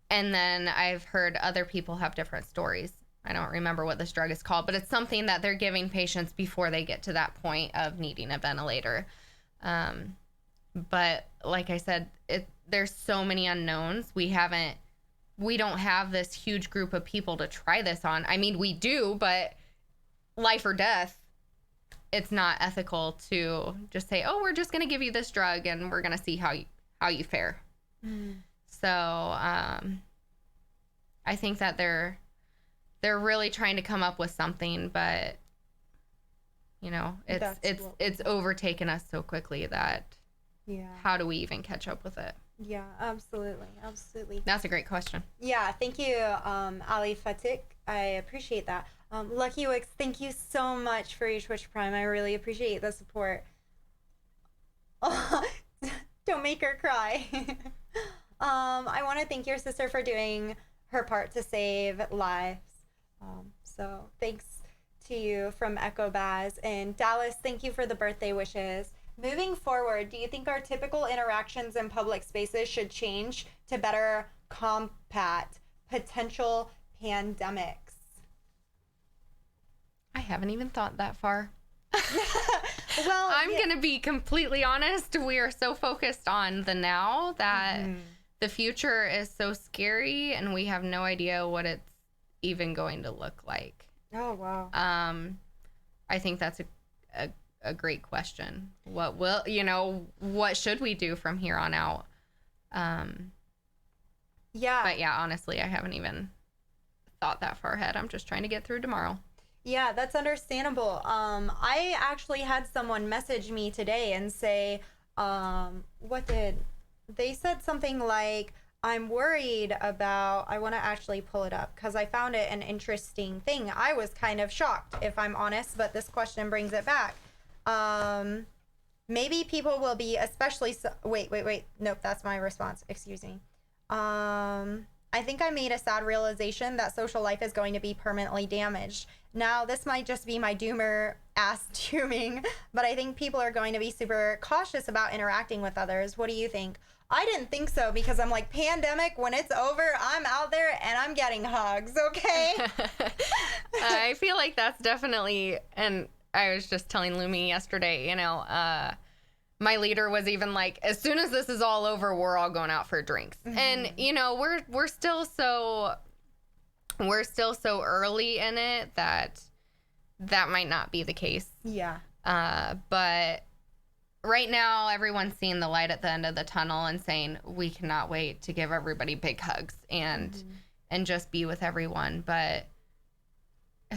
And then I've heard other people have different stories. I don't remember what this drug is called, but it's something that they're giving patients before they get to that point of needing a ventilator. But like I said, there's so many unknowns. We don't have this huge group of people to try this on. I mean, we do, but life or death, it's not ethical to just say, oh, we're just going to give you this drug and we're going to see how you fare. Mm. So I think that they're really trying to come up with something, but you know, it's overtaken us so quickly that how do we even catch up with it? Yeah, absolutely. That's a great question. Yeah, thank you, Ali Fatik. I appreciate that. Lucky Wicks, thank you so much for your Twitch Prime. I really appreciate the support. Don't make her cry. I want to thank your sister for doing her part to save lives. So thanks to you from Echo Baz. And Dallas, thank you for the birthday wishes. Moving forward, do you think our typical interactions in public spaces should change to better combat potential pandemics? I haven't even thought that far. Well, I'm going to be completely honest. We are so focused on the now that the future is so scary, and we have no idea what it's even going to look like. Oh, wow. I think that's a great question. What should we do from here on out? Yeah. But yeah, honestly, I haven't even thought that far ahead. I'm just trying to get through tomorrow. Yeah, that's understandable. I actually had someone message me today and say, they said something like, I'm worried about, I want to actually pull it up because I found it an interesting thing. I was kind of shocked, if I'm honest, but this question brings it back. maybe people will be especially wait. Nope, that's my response. Excuse me. I think I made a sad realization that social life is going to be permanently damaged. Now, this might just be my doomer ass dooming, but I think people are going to be super cautious about interacting with others. What do you think? I didn't think so, because I'm like, pandemic, when it's over, I'm out there and I'm getting hugs, okay? I feel like that's definitely, and I was just telling Lumi yesterday, my leader was even like, as soon as this is all over, we're all going out for drinks. Mm-hmm. And we're still so early in it that might not be the case. Yeah. But right now, everyone's seeing the light at the end of the tunnel and saying, we cannot wait to give everybody big hugs and just be with everyone. But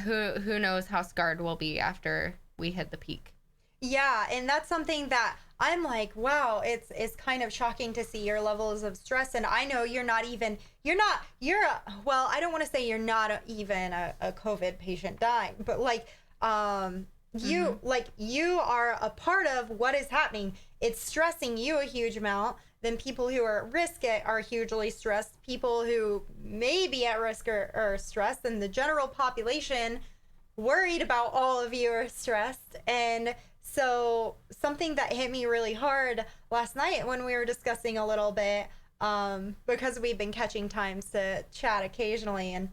who knows how scarred we'll be after we hit the peak. Yeah, and that's something that I'm like, wow, it's kind of shocking to see your levels of stress. And I know I don't want to say you're not even a COVID patient dying, but you are a part of what is happening. It's stressing you a huge amount. Then people who are at risk are hugely stressed. People who may be at risk are stressed, and the general population worried about all of you are stressed. And so something that hit me really hard last night when we were discussing a little bit, because we've been catching times to chat occasionally, and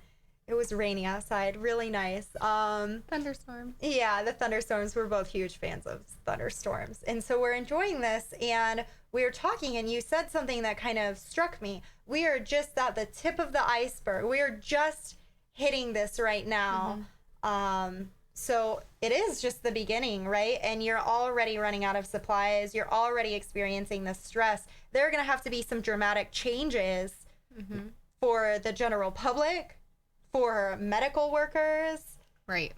it was rainy outside, really nice. Thunderstorm. Yeah, the thunderstorms. We're both huge fans of thunderstorms. And so we're enjoying this, and we were talking, and you said something that kind of struck me. We are just at the tip of the iceberg. We are just hitting this right now. So it is just the beginning, right? And you're already running out of supplies. You're already experiencing the stress. There are going to have to be some dramatic changes for the general public, for medical workers. Right.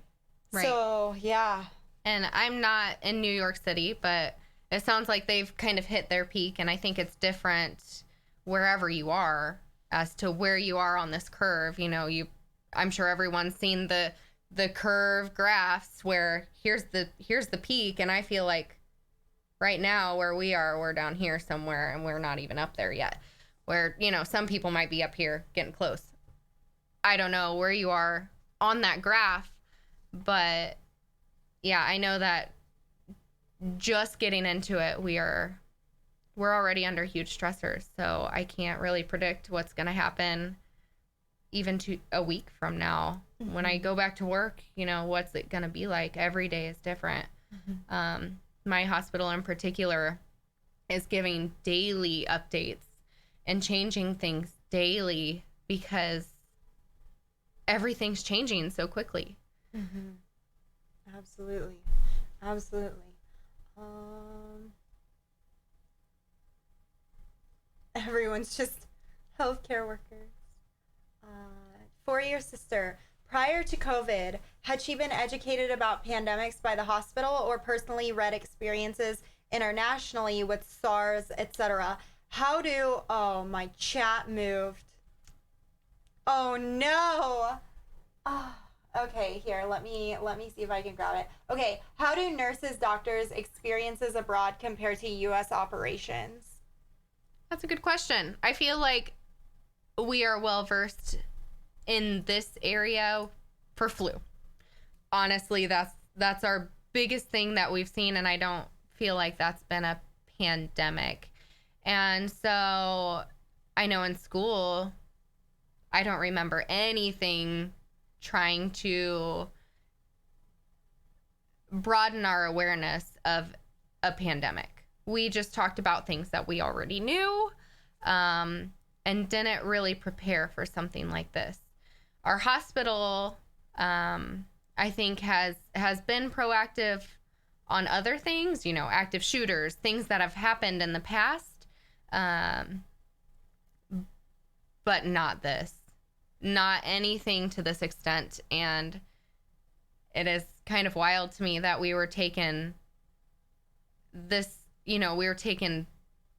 So, yeah. And I'm not in New York City, but it sounds like they've kind of hit their peak. And I think it's different wherever you are as to where you are on this curve. I'm sure everyone's seen the curve graphs where here's the peak, and I feel like right now where we are, we're down here somewhere, and we're not even up there yet, where some people might be up here getting close. I don't know where you are on that graph, but yeah, I know that just getting into it, we're already under huge stressors, so I can't really predict what's going to happen even to a week from now. When I go back to work, what's it going to be like? Every day is different. My hospital in particular is giving daily updates and changing things daily because everything's changing so quickly. Absolutely. Everyone's just healthcare workers. For your sister, prior to COVID, had she been educated about pandemics by the hospital or personally read experiences internationally with SARS, etc.? Oh, my chat moved. Oh no. Okay, here, let me see if I can grab it. Okay, how do nurses, doctors experiences abroad compare to US operations? That's a good question. I feel like we are well versed in this area for flu. Honestly, that's our biggest thing that we've seen, and I don't feel like that's been a pandemic. And so I know in school, I don't remember anything trying to broaden our awareness of a pandemic. We just talked about things that we already knew, and didn't really prepare for something like this. Our hospital, I think, has been proactive on other things, active shooters, things that have happened in the past, but not this. Not anything to this extent. And it is kind of wild to me that we were taken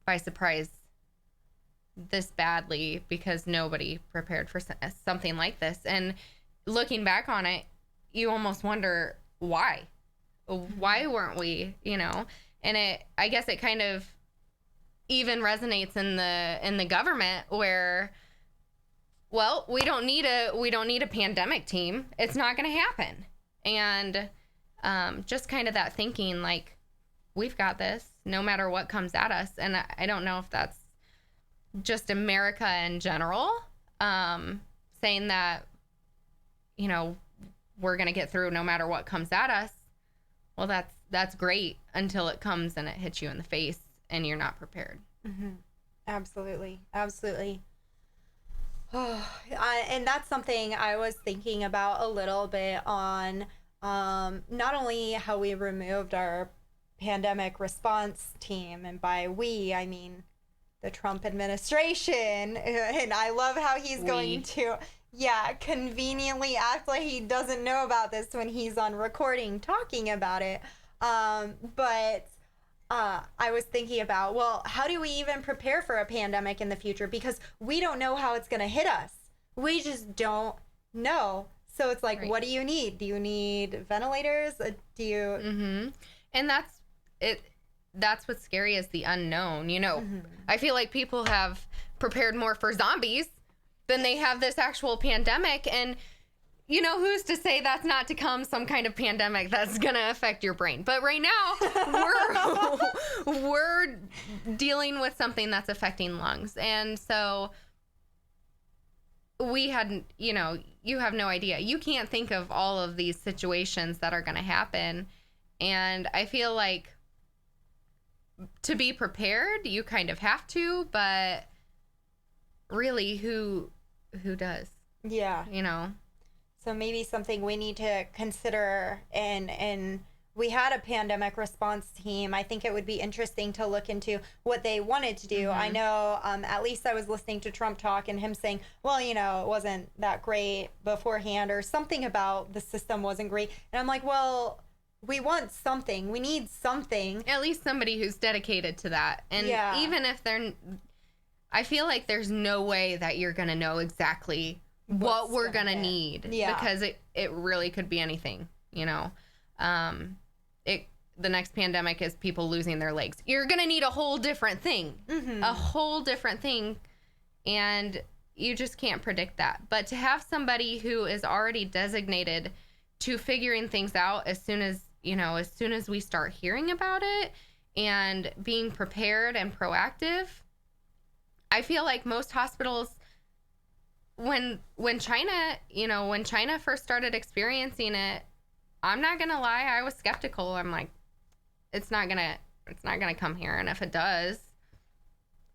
by surprise this badly because nobody prepared for something like this. And looking back on it, you almost wonder why weren't we, And I guess it kind of even resonates in the government where, well, we don't need a pandemic team. It's not going to happen. And just kind of that thinking, like, we've got this no matter what comes at us. And I don't know if that's just America in general, saying that, you know, we're going to get through no matter what comes at us. Well, that's great until it comes and it hits you in the face and you're not prepared. Mm-hmm. Absolutely. Absolutely. And that's something I was thinking about a little bit on, not only how we removed our pandemic response team, and by we, I mean the Trump administration, and I love how he's going to, conveniently act like he doesn't know about this when he's on recording talking about it. But I was thinking about, well, how do we even prepare for a pandemic in the future? Because we don't know how it's going to hit us. We just don't know. So it's like, What do you need? Do you need ventilators? Do you... Mm-hmm. And that's what's scary, is the unknown. You know, I feel like people have prepared more for zombies than they have this actual pandemic. And, you know, who's to say that's not to come some kind of pandemic that's going to affect your brain? But right now, we're dealing with something that's affecting lungs. And so we hadn't, you know, you have no idea. You can't think of all of these situations that are going to happen. And I feel like to be prepared, you kind of have to, but really, who does? Yeah. You know? So maybe something we need to consider, and we had a pandemic response team. I think it would be interesting to look into what they wanted to do. I know, at least I was listening to Trump talk and him saying, well, you know, it wasn't that great beforehand, or something about the system wasn't great. And I'm like, well, we want something. We need something. At least somebody who's dedicated to that. And even if I feel like there's no way that you're going to know exactly what we're going to need. Yeah. Because it really could be anything, you know. The next pandemic is people losing their legs. You're going to need a whole different thing. A whole different thing. And you just can't predict that. But to have somebody who is already designated to figuring things out as soon as we start hearing about it and being prepared and proactive. I feel like most hospitals, when China first started experiencing it, I'm not gonna lie, I was skeptical. I'm like, it's not gonna come here, and if it does,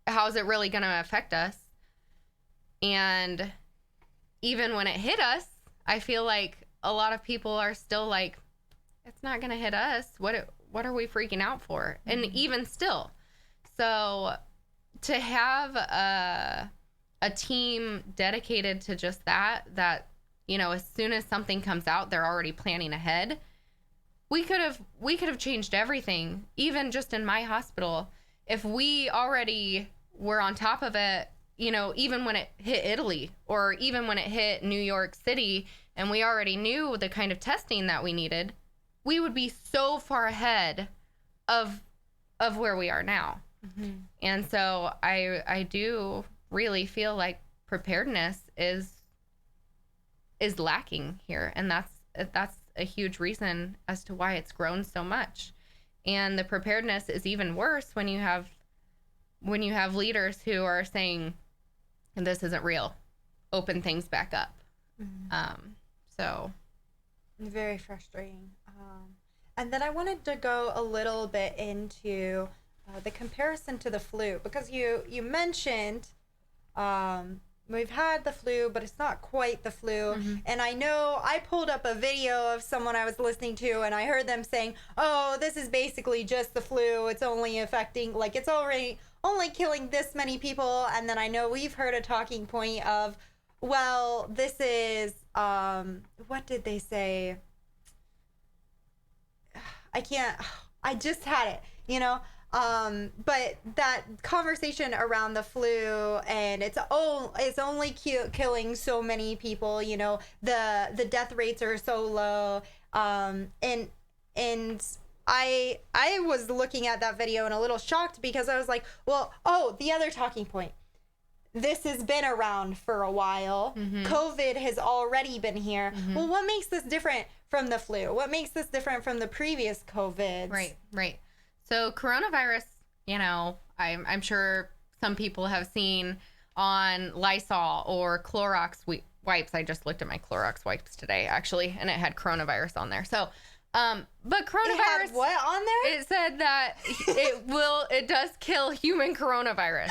how is it really gonna affect us? And even when it hit us, I feel like a lot of people are still like, it's not gonna hit us. What are we freaking out for? And even still, so to have a team dedicated to just that, you know, as soon as something comes out, they're already planning ahead. We could have changed everything, even just in my hospital, if we already were on top of it, you know, even when it hit Italy or even when it hit New York City, and we already knew the kind of testing that we needed, we would be so far ahead of where we are now. And so I do really feel like preparedness is lacking here, and that's a huge reason as to why it's grown so much. And the preparedness is even worse when you have leaders who are saying, this isn't real, open things back up. So very frustrating. And then I wanted to go a little bit into the comparison to the flu, because you mentioned we've had the flu, but it's not quite the flu. And I know I pulled up a video of someone I was listening to, and I heard them saying, oh, this is basically just the flu. It's only affecting, like, it's already only killing this many people. And then I know we've heard a talking point of, well, this is, what did they say? I just had it, you know? But that conversation around the flu, and it's only killing so many people, you know, the death rates are so low. And I was looking at that video and a little shocked because I was like, well, the other talking point. This has been around for a while. COVID has already been here. Well, what makes this different from the flu? What makes this different from the previous COVID? Right. So coronavirus, I'm sure some people have seen on Lysol or Clorox wipes. I just looked at my Clorox wipes today, actually, and it had coronavirus on there. So, but coronavirus. It had what on there? It said that it does kill human coronavirus.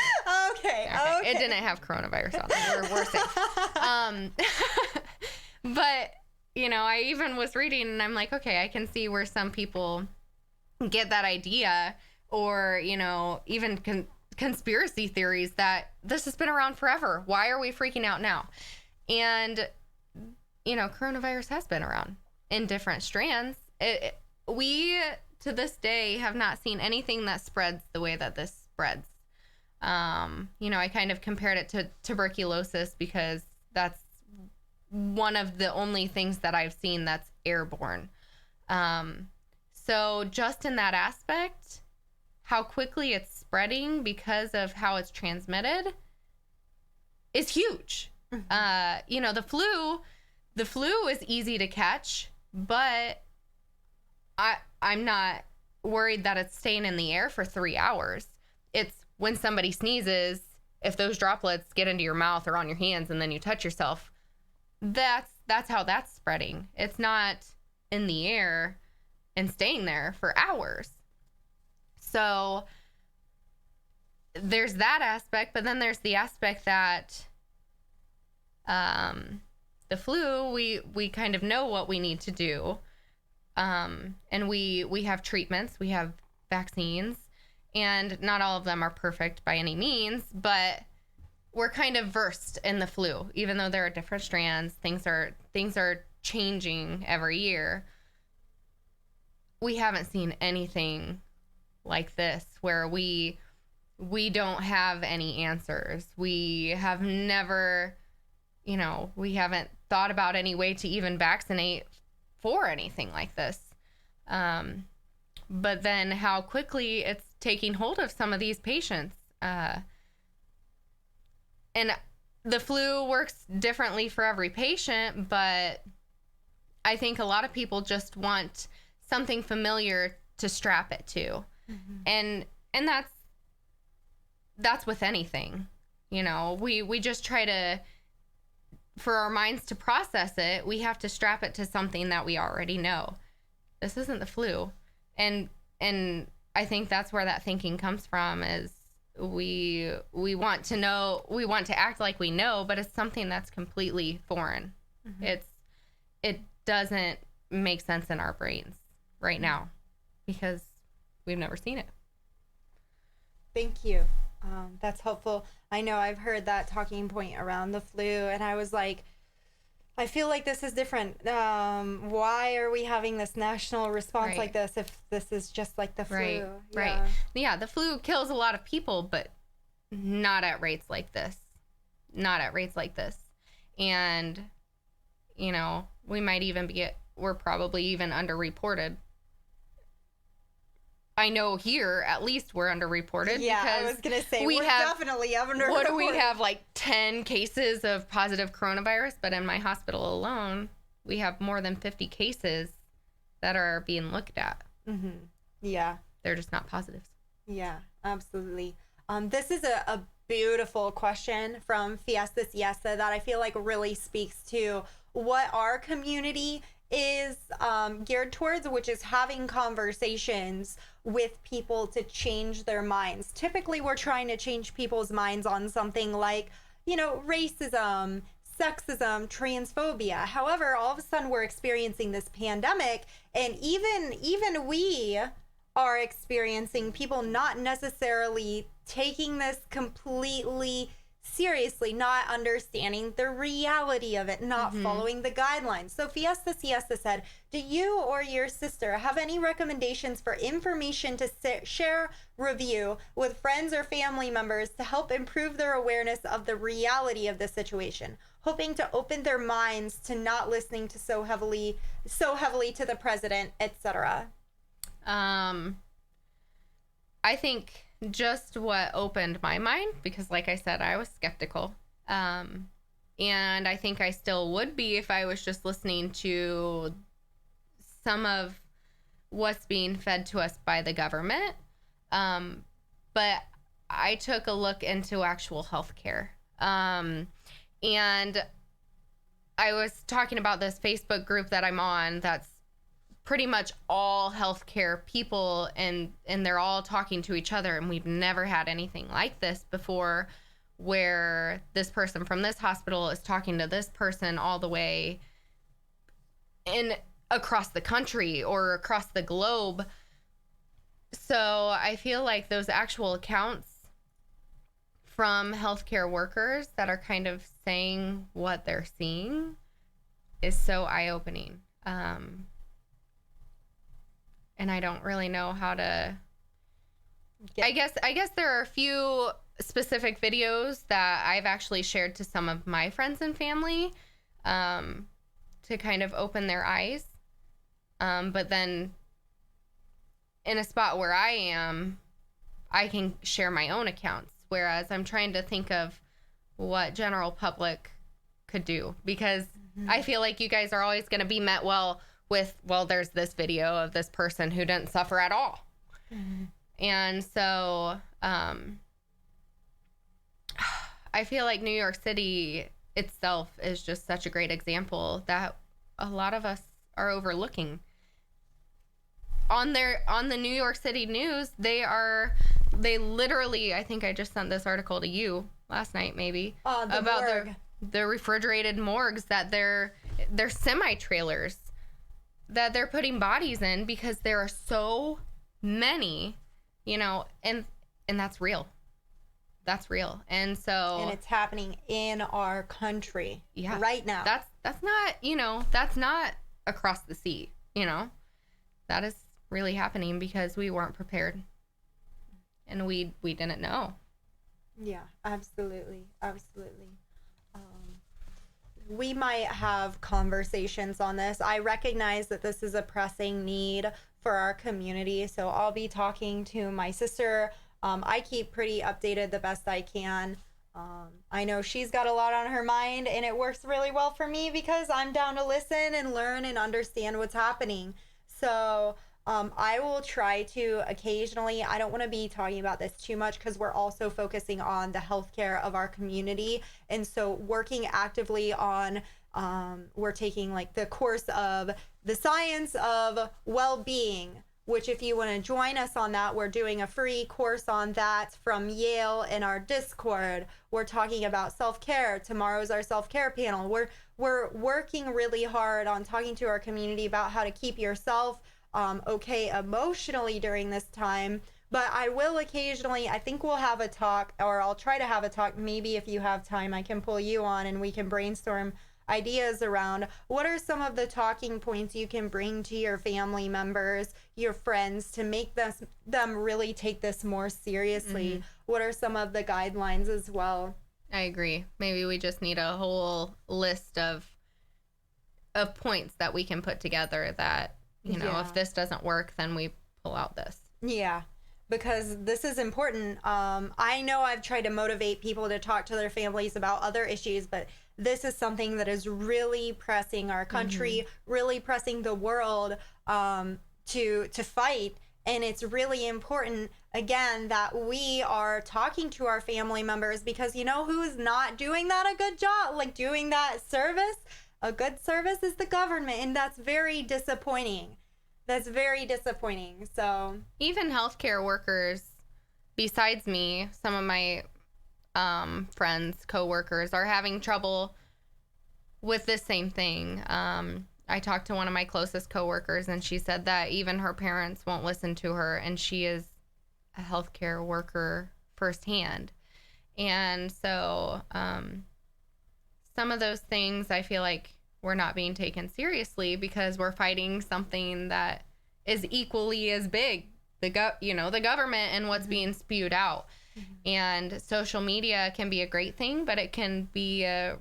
Okay. It didn't have coronavirus on there. We're safe. But, I even was reading and I'm like, okay, I can see where some people get that idea, or, even conspiracy theories that this has been around forever. Why are we freaking out now? And, coronavirus has been around in different strands. We, to this day, have not seen anything that spreads the way that this spreads. I kind of compared it to tuberculosis because that's one of the only things that I've seen that's airborne. So just in that aspect, how quickly it's spreading because of how it's transmitted is huge. The flu is easy to catch, but I'm not worried that it's staying in the air for 3 hours. It's when somebody sneezes, if those droplets get into your mouth or on your hands and then you touch yourself, that's how that's spreading. It's not in the air and staying there for hours. So there's that aspect, but then there's the aspect that the flu, we kind of know what we need to do. And we have treatments, we have vaccines, and not all of them are perfect by any means, but we're kind of versed in the flu, even though there are different strands. Things are changing every year. We haven't seen anything like this where we don't have any answers. We have never, we haven't thought about any way to even vaccinate for anything like this. But then how quickly it's taking hold of some of these patients. And the flu works differently for every patient, but I think a lot of people just want something familiar to strap it to. And that's with anything. We just try to, for our minds to process it, we have to strap it to something that we already know. This isn't the flu. And I think that's where that thinking comes from, is we want to know, we want to act like we know, but it's something that's completely foreign. It doesn't make sense in our brains right now because we've never seen it. Thank you. That's helpful. I know I've heard that talking point around the flu, and I was like, I feel like this is different. Why are we having this national response like this if this is just like the flu? Right. Yeah, the flu kills a lot of people, but not at rates like this. And, we might even we're probably even underreported. I know here, at least we're underreported. Yeah, because I was going to say, we're definitely underreported. What do we have, like 10 cases of positive coronavirus? But in my hospital alone, we have more than 50 cases that are being looked at. Yeah. They're just not positives. Yeah, absolutely. This is a beautiful question from Fiesta Siesta that I feel like really speaks to what our community is geared towards, which is having conversations with people to change their minds. Typically, we're trying to change people's minds on something like, racism, sexism, transphobia. However, all of a sudden we're experiencing this pandemic, and even we are experiencing people not necessarily taking this completely seriously, not understanding the reality of it, not following the guidelines. So Fiesta Siesta said, do you or your sister have any recommendations for information to share, review with friends or family members to help improve their awareness of the reality of the situation, hoping to open their minds to not listening to so heavily to the president, etc.? I think just what opened my mind, because like I said, I was skeptical. And I think I still would be if I was just listening to some of what's being fed to us by the government. But I took a look into actual healthcare. And I was talking about this Facebook group that I'm on that's pretty much all healthcare people, and they're all talking to each other, and we've never had anything like this before, where this person from this hospital is talking to this person all the way in across the country or across the globe. So I feel like those actual accounts from healthcare workers that are kind of saying what they're seeing is so eye-opening. And I don't really know how to. I guess there are a few specific videos that I've actually shared to some of my friends and family, to kind of open their eyes. But then in a spot where I am, I can share my own accounts. Whereas I'm trying to think of what general public could do, because I feel like you guys are always going to be met with, there's this video of this person who didn't suffer at all. And so I feel like New York City itself is just such a great example that a lot of us are overlooking. On the New York City news, they literally, I think I just sent this article to you last night, maybe, about the refrigerated morgues, that they're semi-trailers that they're putting bodies in because there are so many, and that's real. That's real. And it's happening in our country right now. That's not, that's not across the sea, that is really happening because we weren't prepared and we didn't know. Yeah, absolutely. We might have conversations on this. I recognize that this is a pressing need for our community, so I'll be talking to my sister. I keep pretty updated the best I can. I know she's got a lot on her mind, and it works really well for me because I'm down to listen and learn and understand what's happening. So I will try to occasionally, I don't want to be talking about this too much because we're also focusing on the healthcare of our community. And so working actively on, we're taking like the course of the science of well-being, which if you want to join us on that, we're doing a free course on that from Yale in our Discord. We're talking about self-care. Tomorrow's our self-care panel. We're working really hard on talking to our community about how to keep yourself okay emotionally during this time. But I will occasionally, I think we'll have a talk, or I'll try to have a talk. Maybe if you have time, I can pull you on and we can brainstorm ideas around what are some of the talking points you can bring to your family members, your friends, to make them really take this more seriously. What are some of the guidelines as well? I agree. Maybe we just need a whole list of points that we can put together that, if this doesn't work, then we pull out this. Yeah, because this is important. I know I've tried to motivate people to talk to their families about other issues, but this is something that is really pressing our country, really pressing the world to fight. And it's really important, again, that we are talking to our family members, because who's not doing that a good job, like doing that service? A good service is the government, and that's very disappointing. So even healthcare workers, besides me, some of my friends, co-workers are having trouble with this same thing. I talked to one of my closest co-workers, and she said that even her parents won't listen to her, and she is a healthcare worker firsthand. And so some of those things I feel like we're not being taken seriously because we're fighting something that is equally as big, the government and what's being spewed out. And social media can be a great thing, but it can be a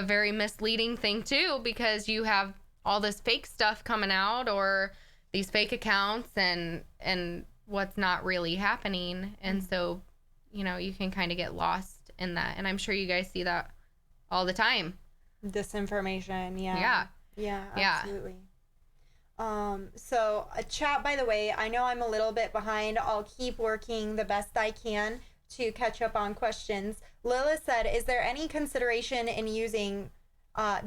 very misleading thing too, because you have all this fake stuff coming out, or these fake accounts and what's not really happening. And so, you know, you can kind of get lost in that. And I'm sure you guys see that all the time. Disinformation. Yeah. Yeah, absolutely. So a chat, by the way, I know I'm a little bit behind. I'll keep working the best I can to catch up on questions. Lilith said, is there any consideration in using,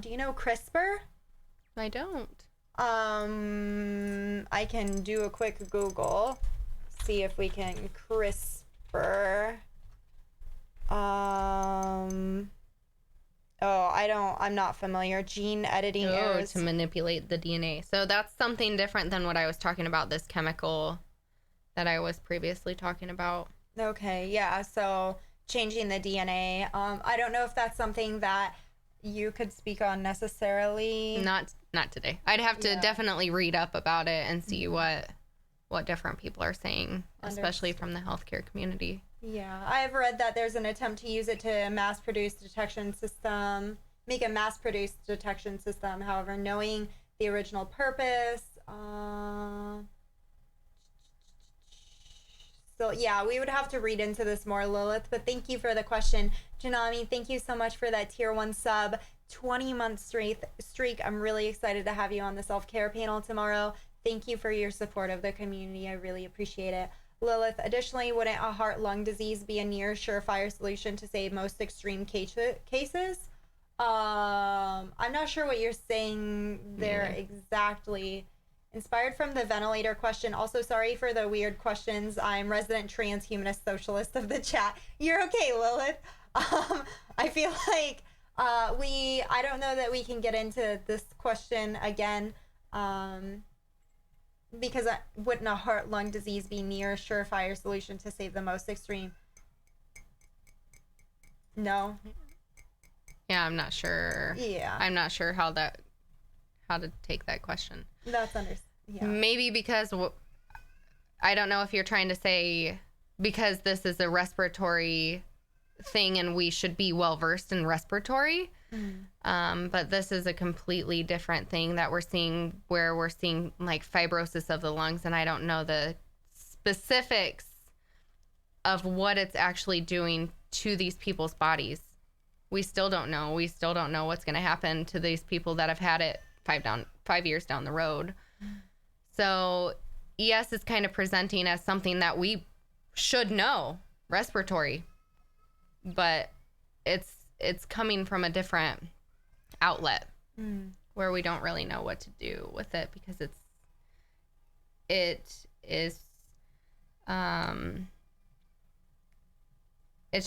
do you know CRISPR? I don't. I can do a quick Google, see if we can CRISPR. I'm not familiar. Gene editing errors. To manipulate the DNA. So that's something different than what I was talking about, this chemical that I was previously talking about. Okay, yeah, so changing the DNA. I don't know if that's something that you could speak on necessarily. Not today. I'd have to definitely read up about it and see what different people are saying, especially from the healthcare community. Yeah, I've read that there's an attempt to use it to make a mass-produced detection system. However, knowing the original purpose. So yeah, we would have to read into this more, Lilith, but thank you for the question. Janami, thank you so much for that tier 1 sub. 20-month streak. I'm really excited to have you on the self-care panel tomorrow. Thank you for your support of the community. I really appreciate it. Lilith, additionally, wouldn't a heart-lung disease be a near surefire solution to save most extreme cases? I'm not sure what you're saying there exactly. Inspired from the ventilator question. Also, sorry for the weird questions. I'm resident transhumanist socialist of the chat. You're okay, Lilith. I feel like I don't know that we can get into this question again. Because wouldn't a heart-lung disease be near a surefire solution to save the most extreme? No. Yeah, I'm not sure. Yeah. I'm not sure how to take that question. That's Maybe because I don't know if you're trying to say because this is a respiratory thing and we should be well versed in respiratory. But this is a completely different thing that we're seeing, where we're seeing like fibrosis of the lungs, and I don't know the specifics of what it's actually doing to these people's bodies. We still don't know. We still don't know what's going to happen to these people that have had it 5 years down the road. So yes, it's kind of presenting as something that we should know, respiratory, but it's coming from a different outlet where we don't really know what to do with it, because it's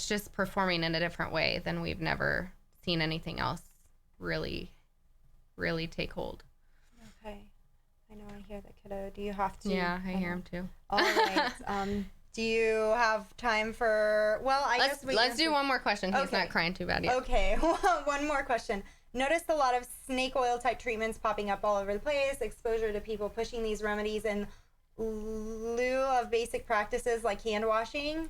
just performing in a different way than we've never seen anything else really take hold. Okay. I know I hear the kiddo. Do you have to? Yeah, I hear him too. All right. Do you have time for, well, let's do one more question. He's not crying too bad yet. Okay. One more question. Noticed a lot of snake oil type treatments popping up all over the place, exposure to people pushing these remedies in lieu of basic practices like hand washing.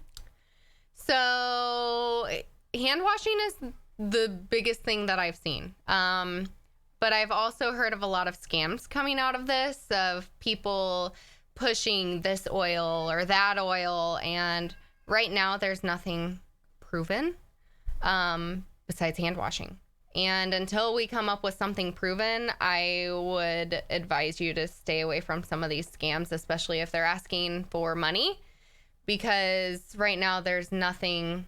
So hand washing is the biggest thing that I've seen. But I've also heard of a lot of scams coming out of this, of people pushing this oil or that oil, and right now there's nothing proven besides hand washing. And until we come up with something proven, I would advise you to stay away from some of these scams, especially if they're asking for money, because right now there's nothing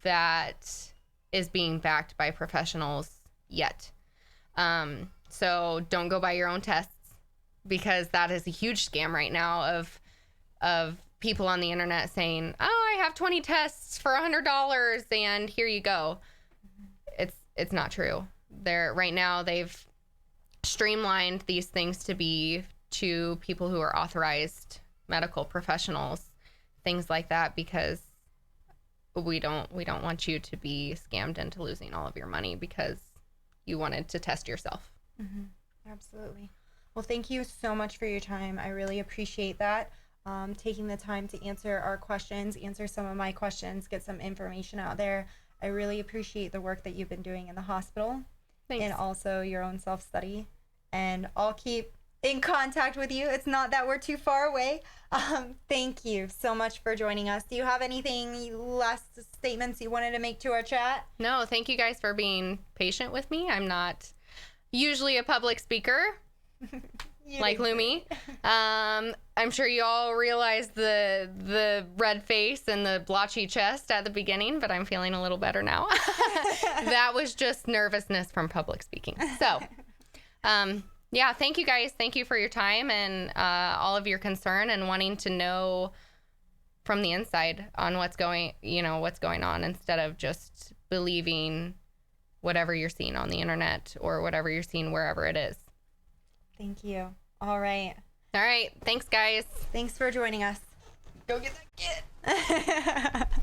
that is being backed by professionals yet. So don't go buy your own tests, because that is a huge scam right now of people on the internet saying, oh, I have 20 tests for $100 and here you go. It's not true. Right now they've streamlined these things to be to people who are authorized medical professionals, things like that, because we don't want you to be scammed into losing all of your money because you wanted to test yourself. Mm-hmm. Absolutely. Well, thank you so much for your time. I really appreciate that. Taking the time to answer our questions, answer some of my questions, get some information out there. I really appreciate the work that you've been doing in the hospital. Thanks. And also your own self-study. And I'll keep in contact with you. It's not that we're too far away. Thank you so much for joining us. Do you have anything, last statements you wanted to make to our chat? No, thank you guys for being patient with me. I'm not usually a public speaker like Lumi. I'm sure you all realize the red face and the blotchy chest at the beginning, but I'm feeling a little better now. That was just nervousness from public speaking. So, yeah, thank you guys. Thank you for your time and all of your concern and wanting to know from the inside on what's going on, instead of just believing whatever you're seeing on the internet or whatever you're seeing wherever it is. Thank you. All right. Thanks, guys. Thanks for joining us. Go get that kid.